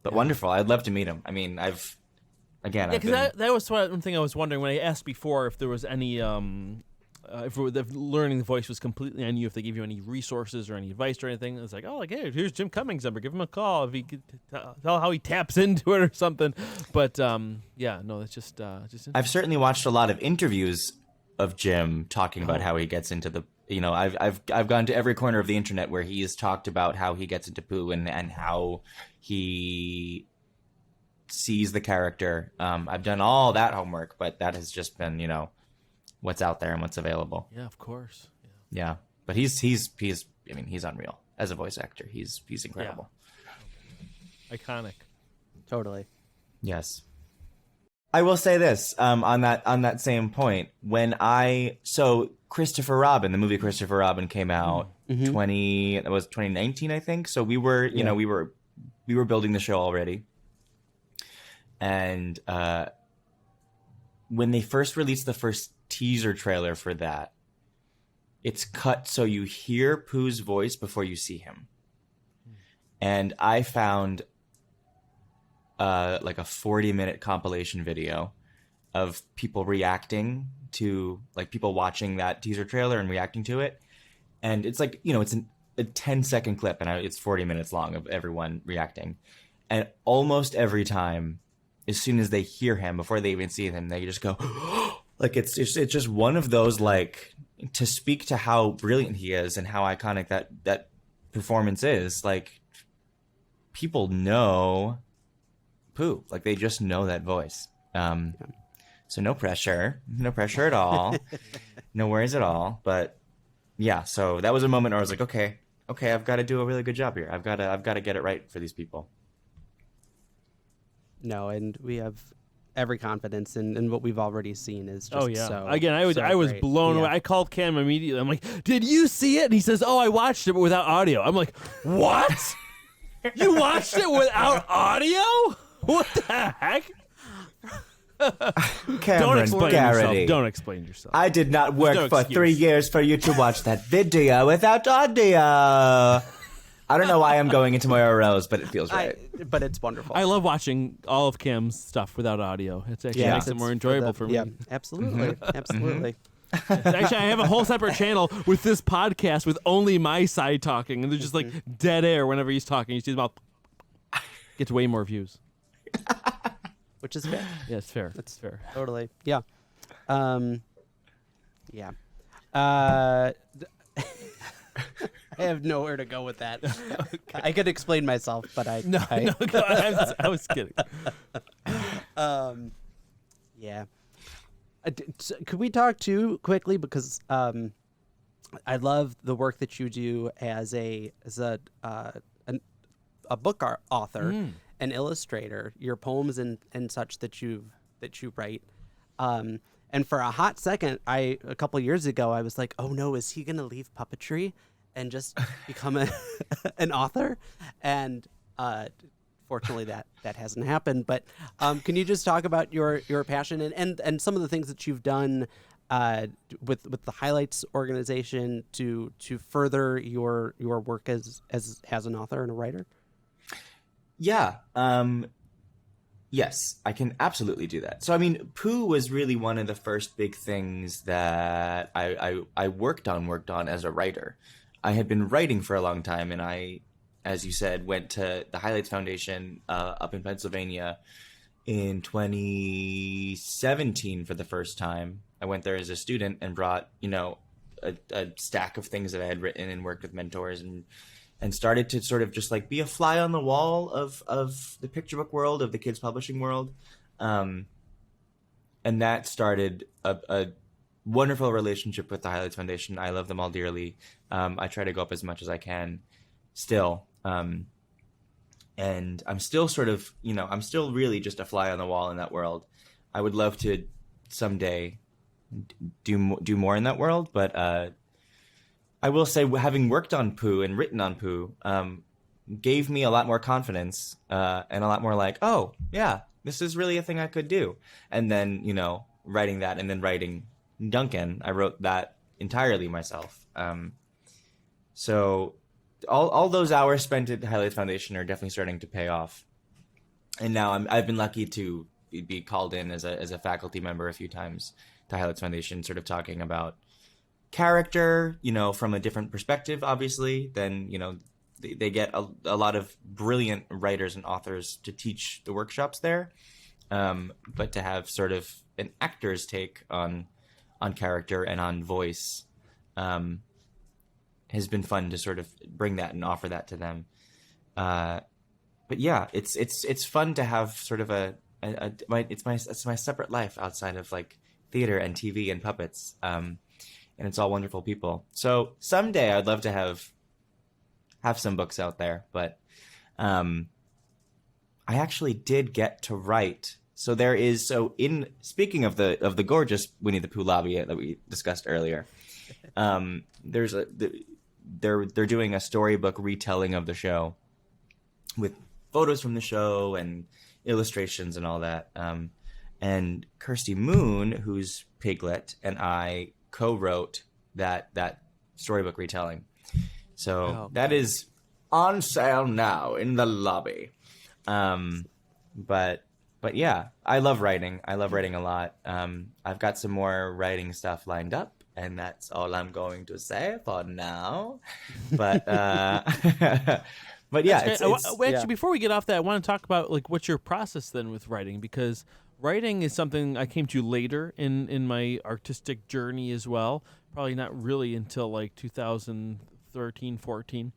Speaker 1: wonderful. I'd love to meet him. I mean, I've been,
Speaker 2: Because that was one thing I was wondering when I asked before if there was any if learning the voice was completely on you, if they gave you any resources or any advice or anything. It's like, hey, here's Jim Cummings' number. Give him a call if he could tell how he taps into it or something. But it's just.
Speaker 1: I've certainly watched a lot of interviews of Jim talking about how he gets into the. I've gone to every corner of the internet where he has talked about how he gets into Pooh and how he sees the character. I've done all that homework, but that has just been what's out there and what's available.
Speaker 2: Yeah, of course.
Speaker 1: Yeah, but he's unreal as a voice actor. He's incredible.
Speaker 2: Yeah. Iconic.
Speaker 3: Totally.
Speaker 1: Yes. I will say this on that same point. So Christopher Robin, the movie Christopher Robin came out 2019, I think. So we were we were building the show already, and when they first released the first teaser trailer for that, it's cut so you hear Pooh's voice before you see him, and I found like a 40-minute compilation video of people reacting to, like, people watching that teaser trailer and reacting to it. And it's like, it's a 10-second clip and it's 40 minutes long of everyone reacting. And almost every time, as soon as they hear him, before they even see him, they just go, like, it's just one of those, like, to speak to how brilliant he is and how iconic that performance is. Like, people know Pooh, like, they just know that voice. So no pressure at all, no worries at all. But yeah, so that was a moment where I was like, okay, I've got to do a really good job here. I've got to get it right for these people.
Speaker 3: No, and we have every confidence in what we've already seen is just so.
Speaker 2: Again, I was
Speaker 3: great.
Speaker 2: blown away. I called Cam immediately. I'm like, "Did you see it?" And he says, "Oh, I watched it, but without audio." I'm like, "What? You watched it without audio? What the heck?"
Speaker 1: Cameron,
Speaker 2: Don't explain
Speaker 1: Garrity.
Speaker 2: yourself. Don't explain yourself.
Speaker 1: I did not work
Speaker 2: no
Speaker 1: for
Speaker 2: excuse.
Speaker 1: 3 years for you to watch that video without audio. I don't know why I'm going into my Rose, but it feels right.
Speaker 3: But it's wonderful.
Speaker 2: I love watching all of Cam's stuff without audio. It actually makes it
Speaker 3: it's
Speaker 2: more enjoyable for me.
Speaker 3: Yeah, absolutely, absolutely.
Speaker 2: Actually, I have a whole separate channel with this podcast with only my side talking, and there's just like dead air whenever he's talking. He's about gets way more views.
Speaker 3: Which is fair.
Speaker 2: Yeah, it's fair. It's fair.
Speaker 3: Totally. Yeah. Yeah. I have nowhere to go with that. I could explain myself, but I
Speaker 2: was kidding.
Speaker 3: Yeah. Could we talk too quickly, because I love the work that you do as a book author, an illustrator, your poems and such that you write. And for a hot second, a couple years ago, I was like, oh no, is he gonna leave puppetry and just become an author? And fortunately, that that hasn't happened. But can you just talk about your passion and some of the things that you've done with the Highlights organization to further your work as an author and a writer?
Speaker 1: Yeah. Yes, I can absolutely do that. So, I mean, Pooh was really one of the first big things that I worked on as a writer. I had been writing for a long time, and I, as you said, went to the Highlights Foundation up in Pennsylvania in 2017 for the first time. I went there as a student and brought, a stack of things that I had written and worked with mentors and started to sort of just like be a fly on the wall of the picture book world, of the kids publishing world. And that started a wonderful relationship with the Highlights Foundation. I love them all dearly. I try to go up as much as I can still. And I'm still sort of, I'm still really just a fly on the wall in that world. I would love to someday do more in that world, but I will say, having worked on Pooh and written on Pooh, gave me a lot more confidence and a lot more like, oh, yeah, this is really a thing I could do. And then, writing that and then writing Duncan, I wrote that entirely myself. So all those hours spent at the Highlights Foundation are definitely starting to pay off. And now I've been lucky to be called in as a faculty member a few times to Highlights Foundation, sort of talking about character, from a different perspective, obviously. Then, they get a lot of brilliant writers and authors to teach the workshops there. But to have sort of an actor's take on character and on voice has been fun to sort of bring that and offer that to them. But yeah, it's fun to have sort of it's my separate life outside of like theater and TV and puppets. And it's all wonderful people. So someday I'd love to have some books out there, but I actually did get to write. So speaking of the gorgeous Winnie the Pooh lobby that we discussed earlier, they're doing a storybook retelling of the show with photos from the show and illustrations and all that. And Kirsty Moon, who's Piglet, and I co-wrote that storybook retelling. So that is on sale now in the lobby. But yeah, I love writing. I love writing a lot. I've got some more writing stuff lined up, and that's all I'm going to say for now. But but yeah,
Speaker 2: actually, before we get off that, I want to talk about like what's your process then with writing, because writing is something I came to later in my artistic journey as well. Probably not really until like 2013, 14.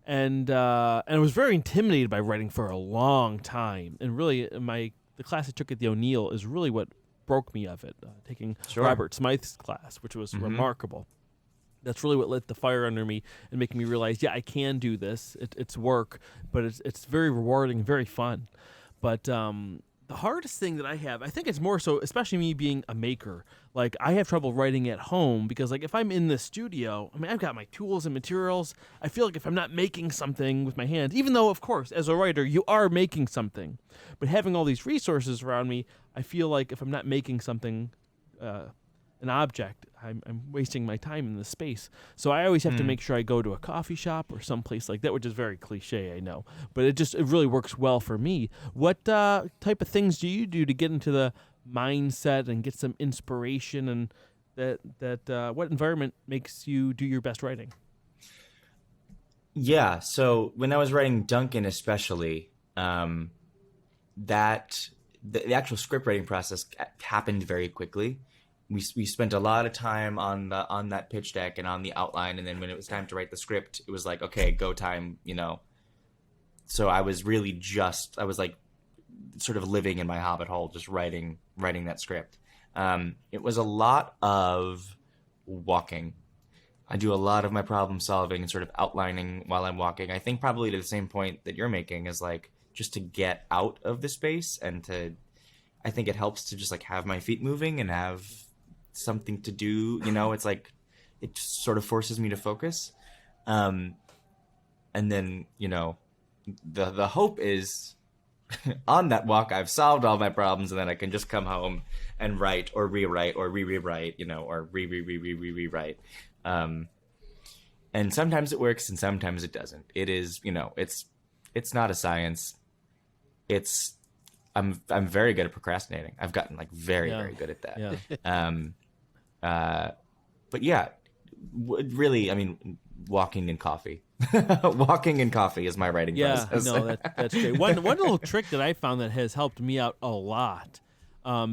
Speaker 2: And I was very intimidated by writing for a long time. And really, the class I took at the O'Neill is really what broke me of it, taking Robert Smythe's class, which was remarkable. That's really what lit the fire under me and making me realize, yeah, I can do this. It's work, but it's very rewarding, very fun. But the hardest thing that I have, I think it's more so, especially me being a maker, like I have trouble writing at home because like if I'm in the studio, I mean, I've got my tools and materials. I feel like if I'm not making something with my hands, even though of course, as a writer, you are making something, but having all these resources around me, I feel like if I'm not making something, an object, I'm wasting my time in the space. So I always have to make sure I go to a coffee shop or someplace like that, which is very cliche, I know. But it really works well for me. What type of things do you do to get into the mindset and get some inspiration, and what environment makes you do your best writing?
Speaker 1: Yeah, so when I was writing Duncan especially, the actual script writing process happened very quickly. We spent a lot of time on that pitch deck and on the outline, and then when it was time to write the script, it was like, okay, go time, So I was really I was like sort of living in my hobbit hole, just writing that script. It was a lot of walking. I do a lot of my problem solving and sort of outlining while I'm walking. I think probably to the same point that you're making is like just to get out of the space and I think it helps to just like have my feet moving and have something to do, it's like it just sort of forces me to focus. And then, the hope is on that walk, I've solved all my problems, and then I can just come home and write or rewrite or rewrite, or rewrite. And sometimes it works, and sometimes it doesn't. It is, it's not a science. I'm very good at procrastinating. I've gotten very good at that.
Speaker 2: Yeah.
Speaker 1: But yeah, really, I mean, walking and coffee. Walking and coffee is my writing process.
Speaker 2: No, that's great. One little trick that I found that has helped me out a lot,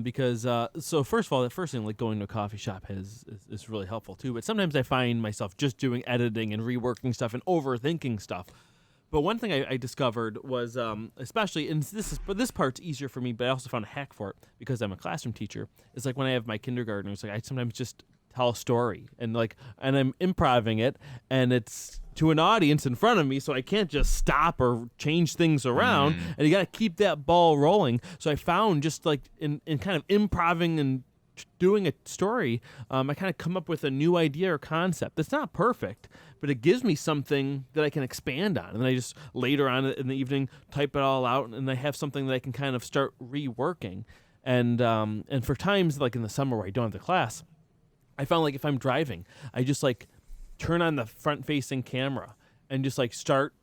Speaker 2: because so first of all, the first thing, going to a coffee shop is really helpful too. But sometimes I find myself just doing editing and reworking stuff and overthinking stuff. But one thing I discovered was, especially, and this part's easier for me, but I also found a hack for it because I'm a classroom teacher. It's like when I have my kindergartners, I sometimes just tell a story and I'm improvising it, and it's to an audience in front of me, so I can't just stop or change things around, and you got to keep that ball rolling. So I found just in kind of improvising and doing a story, I kind of come up with a new idea or concept that's not perfect, but it gives me something that I can expand on, and then I just later on in the evening type it all out, and I have something that I can kind of start reworking. And for times in the summer where I don't have the class, I found if I'm driving, I just turn on the front facing camera and just start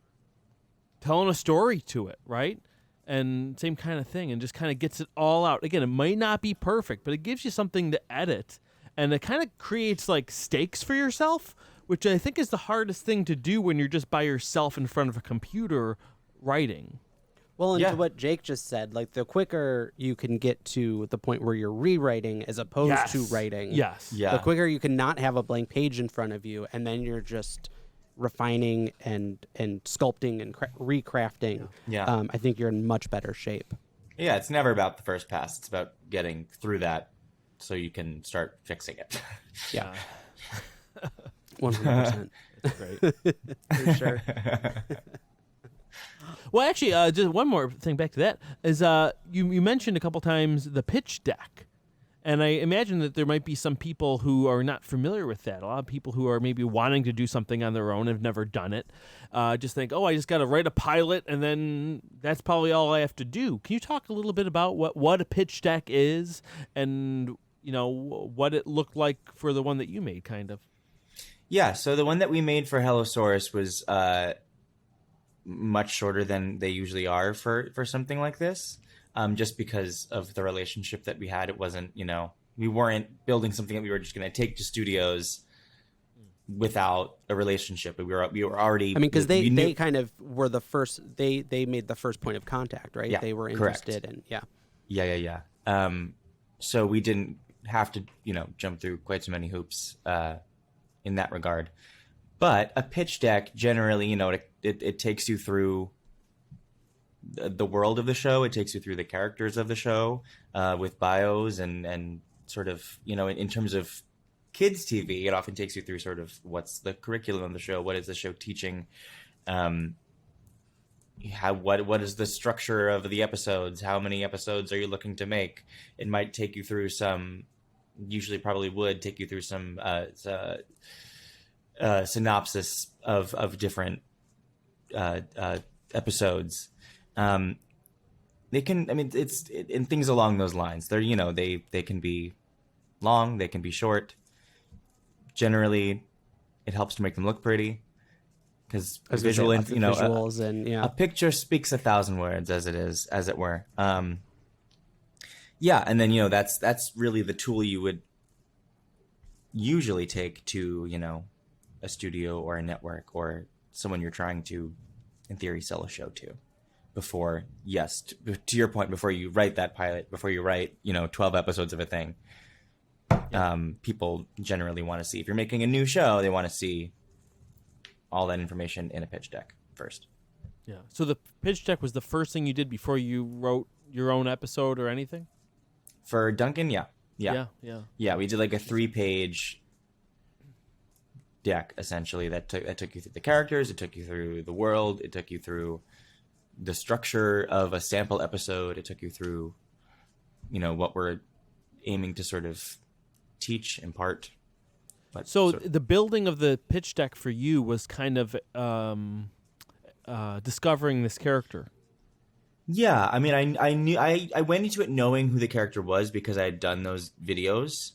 Speaker 2: telling a story to it, right? And same kind of thing, and just kind of gets it all out. Again, it might not be perfect, but it gives you something to edit, and it kind of creates stakes for yourself, which I think is the hardest thing to do when you're just by yourself in front of a computer writing.
Speaker 3: Well, and to what Jake just said, the quicker you can get to the point where you're rewriting as opposed to writing, the quicker you can not have a blank page in front of you, and then you're just refining and sculpting and recrafting. I think you're in much better shape.
Speaker 1: Yeah, it's never about the first pass. It's about getting through that so you can start fixing it.
Speaker 3: Yeah. 100%.
Speaker 2: Right.
Speaker 3: For sure.
Speaker 2: Well, actually, just one more thing back to that is you mentioned a couple times the pitch deck. And I imagine that there might be some people who are not familiar with that. A lot of people who are maybe wanting to do something on their own, have never done it, just think, I just got to write a pilot, and then that's probably all I have to do. Can you talk a little bit about what a pitch deck is, and what it looked like for the one that you made, kind of?
Speaker 1: Yeah, so the one that we made for Hellosaurus was much shorter than they usually are for something like this. Just because of the relationship that we had. It wasn't, we weren't building something that we were just going to take to studios without a relationship. We were already. I
Speaker 3: mean, because they kind of were the first. They made the first point of contact, right?
Speaker 1: Yeah,
Speaker 3: they were interested in.
Speaker 1: Yeah. So we didn't have to, jump through quite so many hoops in that regard. But a pitch deck generally, it takes you through the world of the show. It takes you through the characters of the show with bios and sort of, in terms of kids TV, it often takes you through sort of what's the curriculum of the show, what is the show teaching, what is the structure of the episodes, how many episodes are you looking to make. It might take you through some, usually probably would take you through some synopsis of different episodes. They can, it's and things along those lines. They're, they can be long, they can be short. Generally, it helps to make them look pretty because
Speaker 3: visuals and
Speaker 1: a picture speaks 1,000 words, as it were. And then that's really the tool you would usually take to a studio or a network or someone you're trying to, in theory, sell a show to. Before, yes, to your point, before you write that pilot, before you write 12 episodes of a thing, people generally want to see, if you're making a new show, they want to see all that information in a pitch deck first.
Speaker 2: Yeah. So the pitch deck was the first thing you did before you wrote your own episode or anything?
Speaker 1: For Duncan, yeah. Yeah, we did a 3-page deck essentially that took you through the characters, it took you through the world, it took you through the structure of a sample episode, it took you through what we're aiming to sort of teach, impart.
Speaker 2: So the building of the pitch deck for you was kind of discovering this character.
Speaker 1: Yeah, I mean, I knew I went into it knowing who the character was because I had done those videos.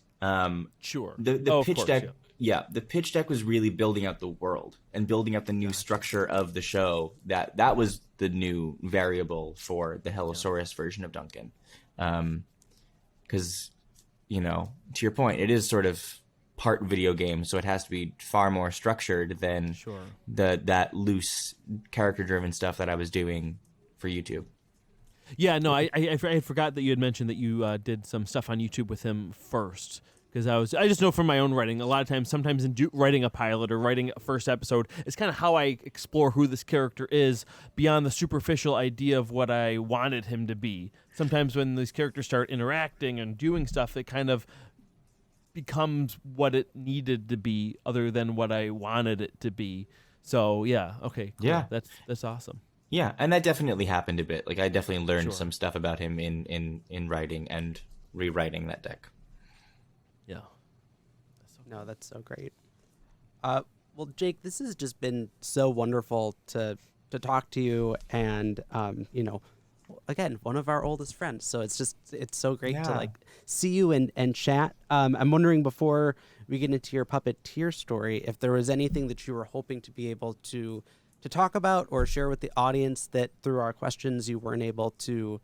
Speaker 2: Sure.
Speaker 1: The
Speaker 2: Of
Speaker 1: pitch
Speaker 2: course,
Speaker 1: deck,
Speaker 2: yeah.
Speaker 1: the pitch deck was really building out the world and building out the new structure of the show. That was the new variable for the Hellosaurus version of Duncan, because to your point, it is sort of part video game, so it has to be far more structured than that loose character driven stuff that I was doing for YouTube.
Speaker 2: Yeah, no, I forgot that you had mentioned that you did some stuff on YouTube with him first. Because I just know from my own writing, a lot of times, sometimes in writing a pilot or writing a first episode, it's kind of how I explore who this character is beyond the superficial idea of what I wanted him to be. Sometimes when these characters start interacting and doing stuff, it kind of becomes what it needed to be other than what I wanted it to be. So, yeah, okay, cool.
Speaker 1: Yeah.
Speaker 2: That's awesome.
Speaker 1: Yeah, and that definitely happened a bit. Like, I definitely learned some stuff about him in writing and rewriting that deck.
Speaker 2: Yeah.
Speaker 3: No, that's so great. Well, Jake, this has just been so wonderful to talk to you, and again, one of our oldest friends. So it's so great to see you and chat. I'm wondering, before we get into your puppeteer story, if there was anything that you were hoping to be able to talk about or share with the audience that through our questions you weren't able to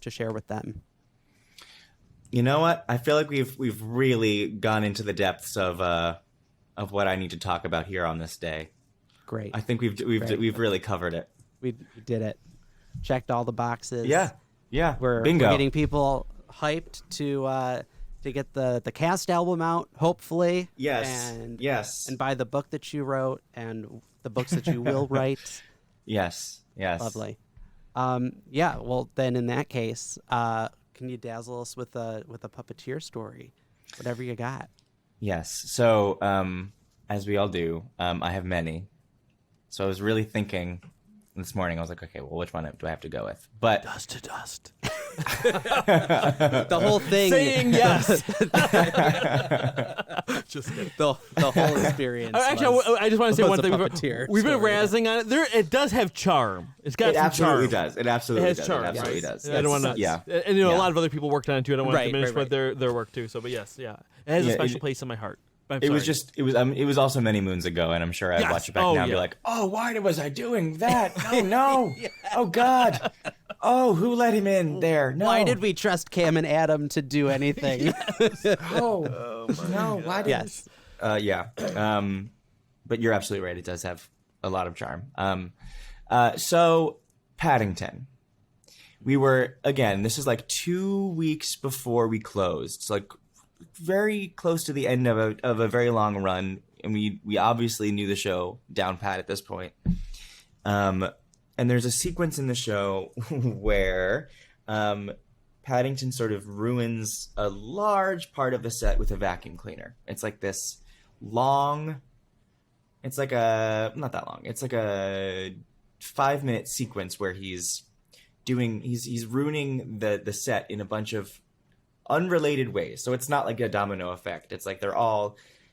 Speaker 3: share with them.
Speaker 1: You know what? I feel like we've really gone into the depths of what I need to talk about here on this day.
Speaker 3: Great.
Speaker 1: I think we've really covered it.
Speaker 3: We did it. Checked all the boxes.
Speaker 1: Yeah.
Speaker 3: We're getting people hyped to get the cast album out, hopefully.
Speaker 1: Yes.
Speaker 3: And buy the book that you wrote and the books that you will write.
Speaker 1: Yes.
Speaker 3: Lovely. Yeah. Well, then in that case, can you dazzle us with a puppeteer story, whatever you got?
Speaker 1: Yes. So, as we all do, I have many. So I was really thinking this morning. I was like, okay, well, which one do I have to go with? But
Speaker 2: Dust to dust.
Speaker 3: The whole thing.
Speaker 2: Saying yes.
Speaker 3: Just the whole experience.
Speaker 2: Actually, I just want to say one thing. We've been
Speaker 3: story.
Speaker 2: razzing on it. It does have charm. It's got some
Speaker 1: absolutely
Speaker 2: charm.
Speaker 1: does. It absolutely
Speaker 2: has
Speaker 1: does.
Speaker 2: charm.
Speaker 1: It absolutely does.
Speaker 2: I don't want to.
Speaker 1: Yeah.
Speaker 2: And a lot of other people worked on it too. I don't want to diminish
Speaker 3: right.
Speaker 2: their work too. So, but yes, yeah, it has a special place in my heart.
Speaker 1: It was also many moons ago, and I'm sure I'd watch it back now and be like, oh, why was I doing that? Oh no! Oh God! Oh, who let him in there? No.
Speaker 3: Why did we trust Cam and Adam to do anything?
Speaker 1: Oh no! Why did?
Speaker 3: Yes.
Speaker 1: Yeah. But you're absolutely right. It does have a lot of charm. So Paddington. We were, again, this is like 2 weeks before we closed. It's like very close to the end of a very long run, and we obviously knew the show down pat at this point. And there's a sequence in the show where Paddington sort of ruins a large part of the set with a vacuum cleaner. It's like this long, it's like not that long. It's like a 5-minute sequence where he's ruining the set in a bunch of unrelated ways. So it's not like a domino effect. It's like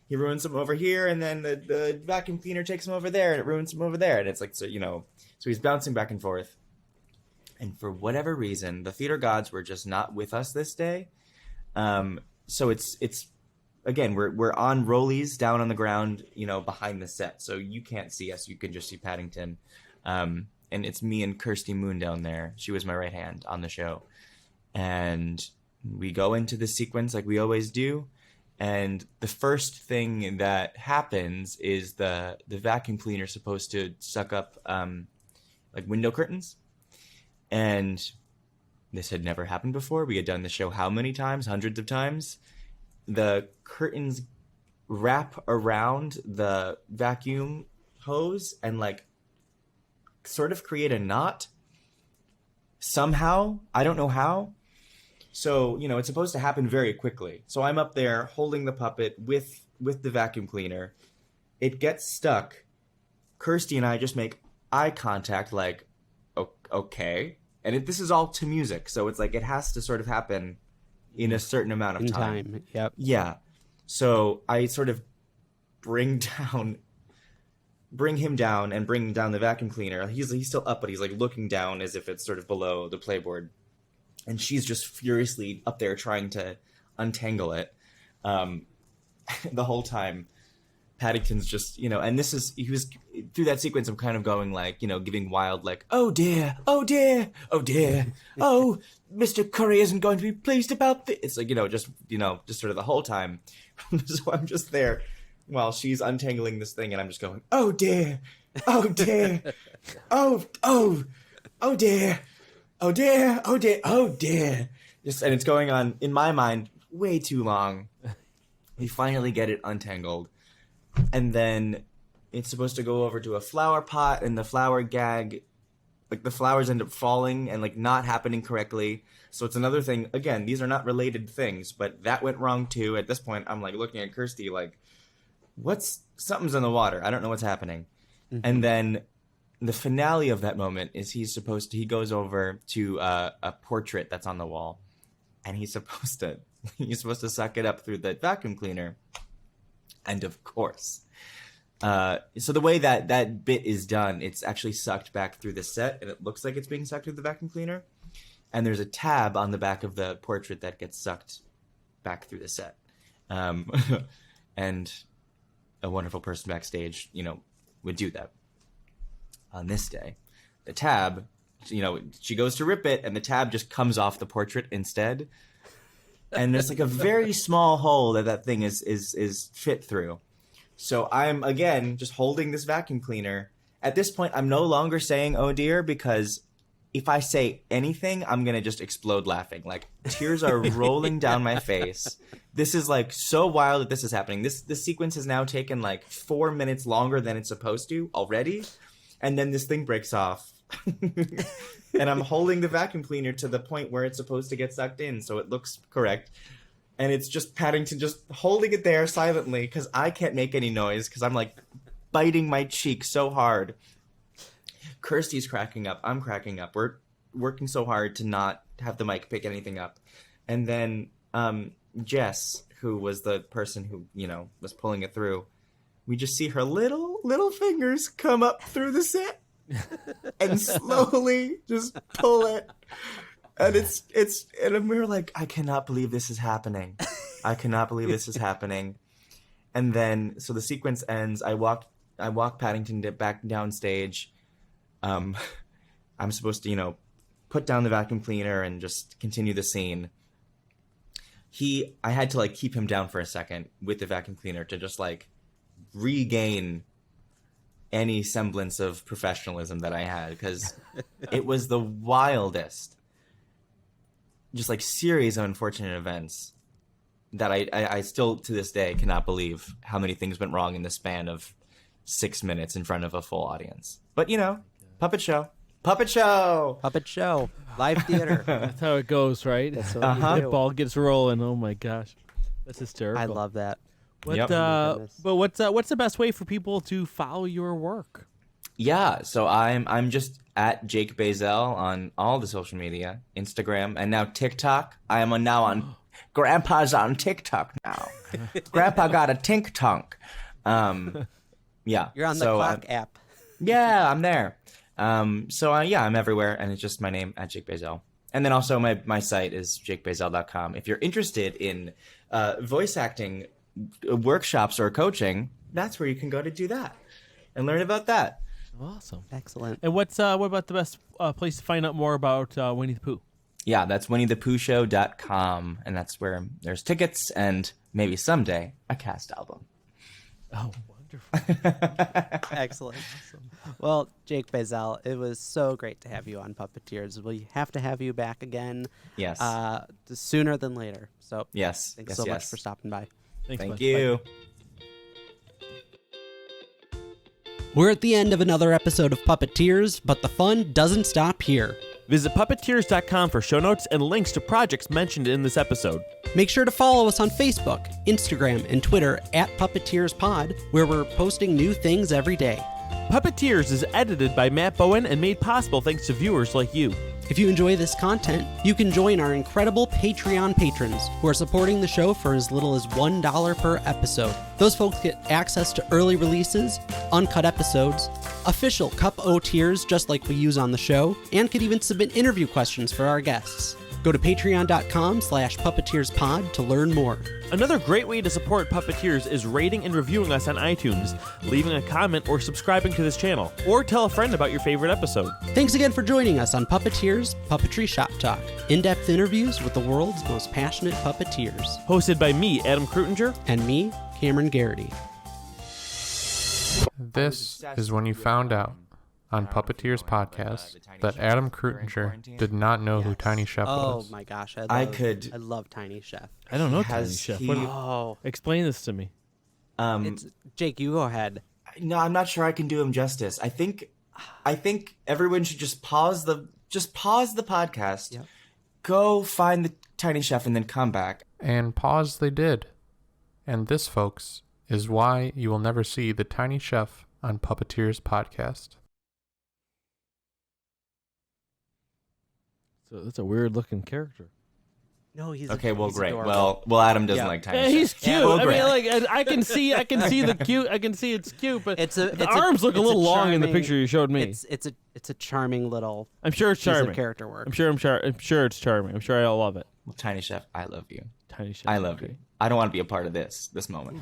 Speaker 1: he ruins them over here, and then the vacuum cleaner takes them over there, and it ruins them over there. And it's like, so he's bouncing back and forth. And for whatever reason, the theater gods were just not with us this day. So it's again, we're on rollies down on the ground, behind the set. So you can't see us. You can just see Paddington. And it's me and Kirsty Moon down there. She was my right hand on the show. And we go into the sequence like we always do. And the first thing that happens is the vacuum cleaner is supposed to suck up like window curtains. And this had never happened before. We had done the show how many times? Hundreds of times. The curtains wrap around the vacuum hose and like sort of create a knot somehow. I don't know how. So, it's supposed to happen very quickly. So I'm up there holding the puppet with the vacuum cleaner. It gets stuck. Kirsty and I just make eye contact like, okay. And this is all to music. So it's like it has to sort of happen in a certain amount of time.
Speaker 3: Yep.
Speaker 1: Yeah. So I sort of bring down bring him down and bring down the vacuum cleaner. He's still up, but he's like looking down as if it's sort of below the playboard. And she's just furiously up there trying to untangle it. The whole time, Paddington's just, and he was through that sequence of kind of going like, giving wild like, oh dear, oh dear, oh dear, oh, Mr. Curry isn't going to be pleased about this. It's like, just sort of the whole time. So I'm just there while she's untangling this thing and I'm just going, oh dear, oh dear, oh dear, oh dear, oh dear, oh dear. And it's going on, in my mind, way too long. We finally get it untangled. And then it's supposed to go over to a flower pot, and the flower gag, like the flowers end up falling and like not happening correctly. So it's another thing. Again, these are not related things, but that went wrong too. At this point, I'm like looking at Kirsty like, something's in the water. I don't know what's happening. Mm-hmm. And then the finale of that moment is he goes over to a portrait that's on the wall, and he's supposed to suck it up through the vacuum cleaner. And of course, so the way that bit is done, it's actually sucked back through the set, and it looks like it's being sucked through the vacuum cleaner. And there's a tab on the back of the portrait that gets sucked back through the set. And a wonderful person backstage, would do that. On this day, the tab, she goes to rip it, and the tab just comes off the portrait instead. And there's like a very small hole that thing is fit through. So I'm, again, just holding this vacuum cleaner. At this point, I'm no longer saying, oh dear, because if I say anything, I'm going to just explode laughing. Like, tears are rolling down my face. This is like so wild that this is happening. This sequence has now taken like 4 minutes longer than it's supposed to already. And then this thing breaks off. And I'm holding the vacuum cleaner to the point where it's supposed to get sucked in, so it looks correct. And it's just Paddington just holding it there silently because I can't make any noise because I'm like biting my cheek so hard. Kirsty's cracking up. I'm cracking up. We're working so hard to not have the mic pick anything up. And then Jess, who was the person who, was pulling it through, we just see her little fingers come up through the set. And slowly just pull it, and and we were like, I cannot believe this is happening. I cannot believe this is happening. And then so the sequence ends. I walk Paddington back downstage. I'm supposed to put down the vacuum cleaner and just continue the scene. I had to like keep him down for a second with the vacuum cleaner to just like regain any semblance of professionalism that I had, because it was the wildest, just like series of unfortunate events that I still to this day cannot believe how many things went wrong in the span of 6 minutes in front of a full audience. But puppet show,
Speaker 3: live theater.
Speaker 2: That's how it goes, right?
Speaker 3: That's what we do.
Speaker 2: The ball gets rolling. Oh my gosh, that's hysterical.
Speaker 3: I love that.
Speaker 2: But what's the best way for people to follow your work?
Speaker 1: Yeah, so I'm just at Jake Bazel on all the social media, Instagram, and now TikTok. I am now on Grandpa's on TikTok now. Grandpa got a tink tonk. Yeah,
Speaker 3: you're on the Clock app.
Speaker 1: Yeah, I'm there. I'm everywhere, and it's just my name at Jake Bazel. And then also my site is jakebazel.com. If you're interested in voice acting workshops or coaching, that's where you can go to do that and learn about that.
Speaker 2: Awesome.
Speaker 3: Excellent.
Speaker 2: And what about the best place to find out more about Winnie the Pooh?
Speaker 1: Yeah, that's winniethepoohshow.com, and that's where there's tickets and maybe someday a cast album.
Speaker 2: Oh, wonderful.
Speaker 3: Excellent. Awesome. Well, Jake Bazel, it was so great to have you on Puppeteers. We have to have you back again.
Speaker 1: Yes.
Speaker 3: Sooner than later. So
Speaker 1: yes.
Speaker 3: Thanks so much for stopping by.
Speaker 1: Thank you.
Speaker 3: We're at the end of another episode of Puppeteers, but the fun doesn't stop here.
Speaker 2: Visit puppeteers.com for show notes and links to projects mentioned in this episode.
Speaker 3: Make sure to follow us on Facebook, Instagram, and Twitter at PuppeteersPod, where we're posting new things every day.
Speaker 2: Puppeteers is edited by Matt Bowen and made possible thanks to viewers like you.
Speaker 3: If you enjoy this content, you can join our incredible Patreon patrons who are supporting the show for as little as $1 per episode. Those folks get access to early releases, uncut episodes, official Cup O tiers just like we use on the show, and can even submit interview questions for our guests. Go to patreon.com/puppeteerspod to learn more.
Speaker 2: Another great way to support Puppeteers is rating and reviewing us on iTunes, leaving a comment or subscribing to this channel, or tell a friend about your favorite episode.
Speaker 3: Thanks again for joining us on Puppeteers Puppetry Shop Talk, in-depth interviews with the world's most passionate puppeteers.
Speaker 2: Hosted by me, Adam Krutinger.
Speaker 3: And me, Cameron Garrity.
Speaker 5: This is when you found out on Puppeteers podcast that Adam Krutinger did not know who Tiny Chef was.
Speaker 3: Oh my gosh,
Speaker 1: I
Speaker 3: love Tiny Chef.
Speaker 2: I don't know
Speaker 1: Has
Speaker 2: Tiny Chef.
Speaker 1: he-
Speaker 2: Explain this to me.
Speaker 3: Jake, you go ahead.
Speaker 1: No, I'm not sure I can do him justice. I think everyone should just pause the podcast,
Speaker 3: Yep.
Speaker 1: go find the Tiny Chef, and then come back.
Speaker 5: And pause they did. And this, folks, is why you will never see the Tiny Chef on Puppeteers podcast.
Speaker 2: So that's a weird looking character.
Speaker 3: No, he's
Speaker 1: Okay, well,
Speaker 3: he's
Speaker 1: great.
Speaker 3: adorable.
Speaker 1: Well, Adam doesn't like Tiny
Speaker 2: Yeah,
Speaker 1: Chef.
Speaker 2: he's cute.
Speaker 1: Well,
Speaker 2: I
Speaker 1: great.
Speaker 2: mean, like I can see the cute. I can see it's cute, but the arms look a
Speaker 3: it's
Speaker 2: little long in the
Speaker 3: charming-
Speaker 2: picture you showed me.
Speaker 3: It's a charming little
Speaker 2: I'm sure it's
Speaker 3: piece of
Speaker 2: charming.
Speaker 3: character work.
Speaker 2: I'm sure it's charming. I'm sure I'll love it.
Speaker 1: Well, Tiny Chef, I love you.
Speaker 2: Tiny Chef.
Speaker 1: I love you. I don't want to be a part of this moment.